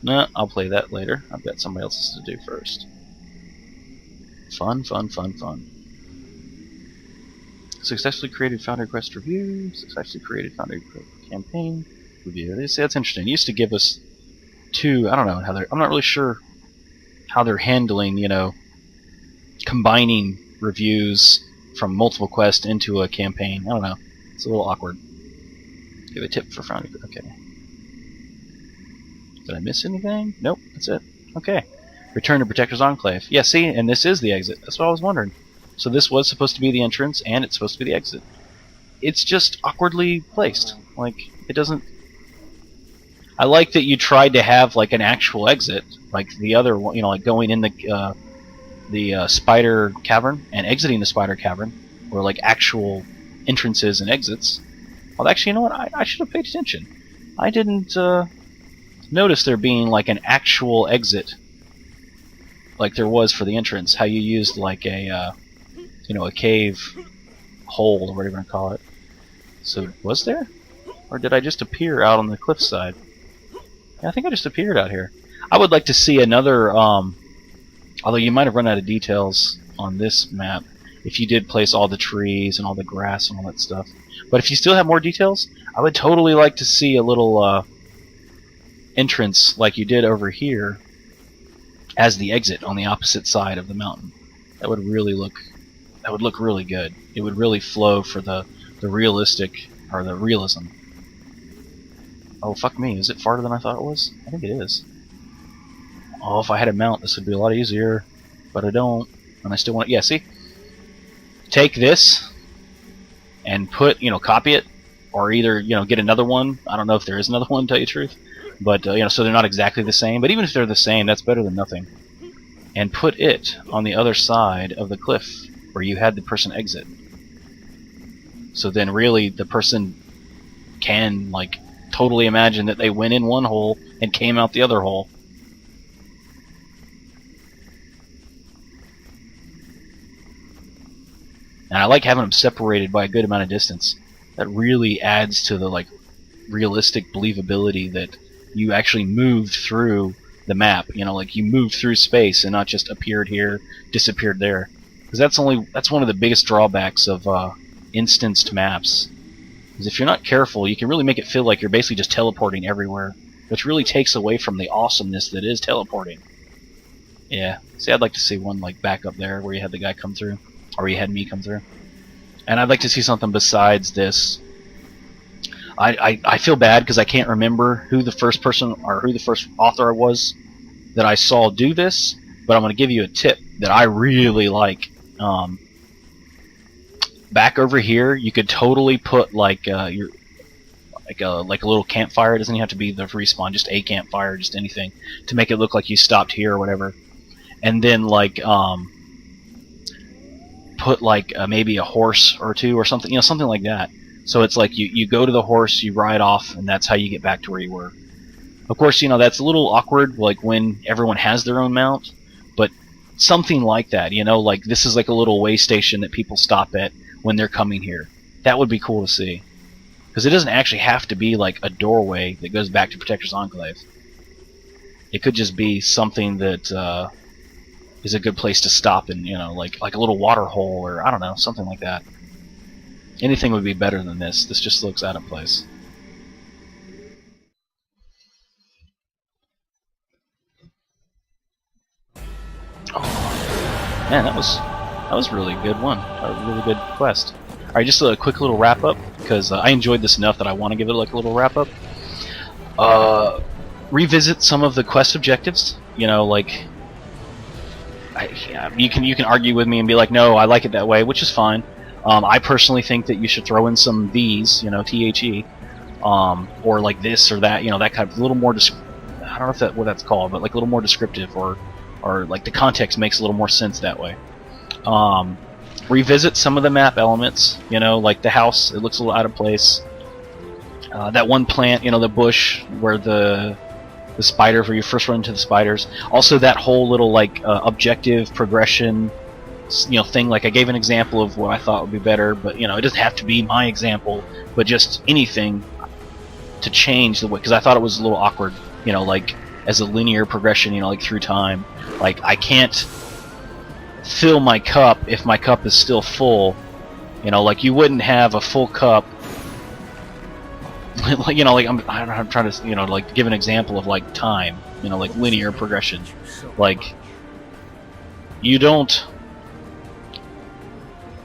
Nah, I'll play that later. I've got somebody else's to do first. Fun, fun, fun, fun. Successfully created Foundry Quest review. Successfully created Foundry campaign review. That's interesting. It used to give us two. I don't know how they're. I'm not really sure how they're handling, combining reviews from multiple quests into a campaign. I don't know. It's a little awkward. Give a tip for Foundry. Okay. Did I miss anything? Nope. That's it. Okay. Return to Protector's Enclave. Yeah, see, and this is the exit. That's what I was wondering. So this was supposed to be the entrance, and it's supposed to be the exit. It's just awkwardly placed. Like, it doesn't... I like that you tried to have, like, an actual exit, like the other one, like going in the spider cavern and exiting the spider cavern, or like actual entrances and exits. Well, actually, you know what? I should have paid attention. I didn't notice there being like an actual exit, like there was for the entrance. How you used like a cave hole or whatever you want to call it. So was there, or did I just appear out on the cliffside? Yeah, I think I just appeared out here. I would like to see another, although you might have run out of details on this map if you did place all the trees and all the grass and all that stuff. But if you still have more details, I would totally like to see a little entrance like you did over here as the exit on the opposite side of the mountain. That would look really good. It would really flow for the realistic, or the realism. Oh, fuck me. Is it farther than I thought it was? I think it is. Oh, if I had a mount, this would be a lot easier. But I don't. And I still want... Yeah, see? Take this and put, copy it. Or either, get another one. I don't know if there is another one, to tell you the truth. But, so they're not exactly the same. But even if they're the same, that's better than nothing. And put it on the other side of the cliff where you had the person exit. So then really the person can, like, totally imagine that they went in one hole and came out the other hole. And I like having them separated by a good amount of distance. That really adds to the like realistic believability that you actually moved through the map. Like you moved through space and not just appeared here, disappeared there. Because that's one of the biggest drawbacks of instanced maps. Because if you're not careful, you can really make it feel like you're basically just teleporting everywhere, which really takes away from the awesomeness that is teleporting. Yeah, see, I'd like to see one like back up there where you had the guy come through, or you had me come through. And I'd like to see something besides this. I feel bad because I can't remember who the first person or who the first author was that I saw do this, but I'm going to give you a tip that I really like. Back over here, you could totally put like your like a little campfire. It doesn't even have to be the respawn, just a campfire, just anything to make it look like you stopped here or whatever. And then like put like maybe a horse or two or something, something like that. So it's like you go to the horse, you ride off, and that's how you get back to where you were. Of course, that's a little awkward, like when everyone has their own mount, but something like that, like this is like a little way station that people stop at when they're coming here. That would be cool to see. Because it doesn't actually have to be like a doorway that goes back to Protector's Enclave. It could just be something that is a good place to stop and, like a little water hole or, I don't know, something like that. Anything would be better than this. This just looks out of place. Oh, man, that was a really good one. A really good quest. Alright, just a quick little wrap up, because I enjoyed this enough that I want to give it like a little wrap up. Revisit some of the quest objectives. Like you can argue with me and be like, no, I like it that way, which is fine. I personally think that you should throw in some these, THE, or like this or that, that kind of a little more. I don't know if what that's called, but like a little more descriptive, or like the context makes a little more sense that way. Revisit some of the map elements, like the house. It looks a little out of place. That one plant, the bush where the spiders, where you first run into the spiders. Also, that whole little like objective progression, thing. Like I gave an example of what I thought would be better, but it doesn't have to be my example, but just anything to change the way, because I thought it was a little awkward, like as a linear progression, like through time. Like I can't fill my cup if my cup is still full. Like you wouldn't have a full cup. Like like I'm trying to like give an example of like time. Like linear progression. Like you don't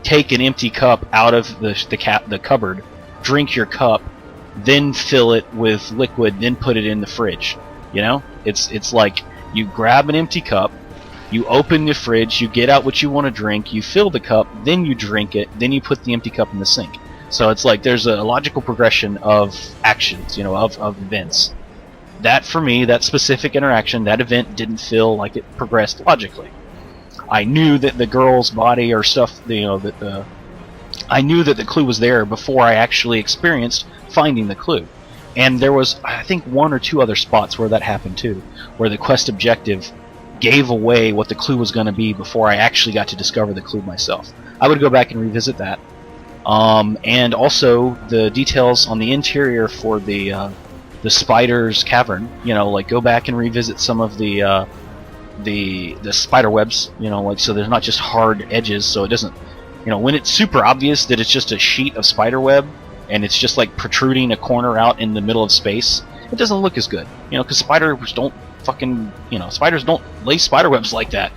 take an empty cup out of the cupboard, drink your cup, then fill it with liquid, then put it in the fridge. It's like you grab an empty cup, you open the fridge, you get out what you want to drink, you fill the cup, then you drink it, then you put the empty cup in the sink. So it's like there's a logical progression of actions, of events. That, for me, that specific interaction, that event didn't feel like it progressed logically. I knew that the girl's body or stuff, I knew that the clue was there before I actually experienced finding the clue. And there was, I think, one or two other spots where that happened too, where the quest objective gave away what the clue was going to be before I actually got to discover the clue myself. I would go back and revisit that. And also the details on the interior for the spider's cavern. Like go back and revisit some of the spider webs. Like so there's not just hard edges, so it doesn't. When it's super obvious that it's just a sheet of spider web and it's just like protruding a corner out in the middle of space, it doesn't look as good. Because spiders don't spiders don't lay spider webs like that.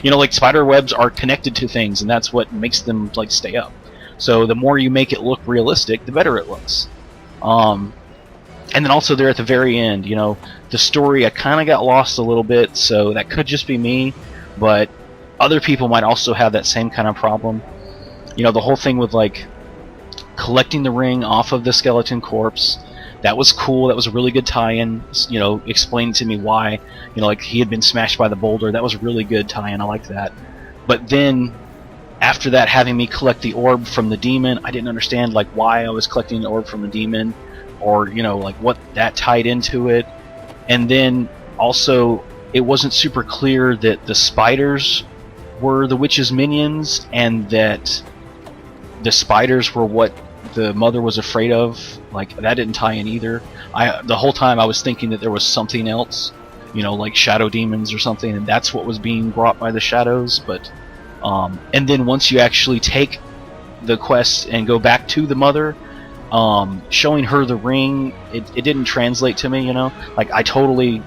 Like spider webs are connected to things, and that's what makes them like stay up. So the more you make it look realistic, the better it looks. And then also there at the very end, the story, I kind of got lost a little bit, so that could just be me, but other people might also have that same kind of problem. The whole thing with like collecting the ring off of the skeleton corpse, that was cool. That was a really good tie-in. Explained to me why, like he had been smashed by the boulder. That was a really good tie-in. I liked that. But then after that, having me collect the orb from the demon, I didn't understand like why I was collecting the orb from the demon, or like what that tied into it. And then also, it wasn't super clear that the spiders were the witch's minions, and that the spiders were what the mother was afraid of. Like that didn't tie in either. The whole time I was thinking that there was something else, like shadow demons or something, and that's what was being brought by the shadows. But and then once you actually take the quest and go back to the mother, showing her the ring, it didn't translate to me. Like I totally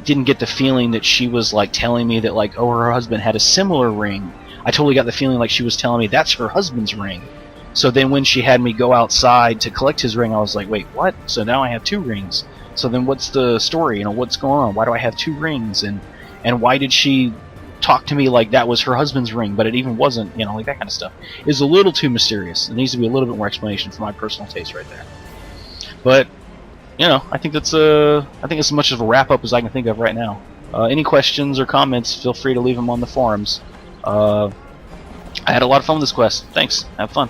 didn't get the feeling that she was like telling me that like, oh, her husband had a similar ring. I totally got the feeling like she was telling me that's her husband's ring. So then when she had me go outside to collect his ring, I was like, wait, what? So now I have 2 rings. So then what's the story? You know, what's going on? Why do I have 2 rings? And why did she talk to me like that was her husband's ring, but it even wasn't? You know, like that kind of stuff is a little too mysterious. There needs to be a little bit more explanation for my personal taste right there. But you know, I think that's as much of a wrap up as I can think of right now. Any questions or comments, feel free to leave them on the forums. I had a lot of fun with this quest. Thanks. Have fun.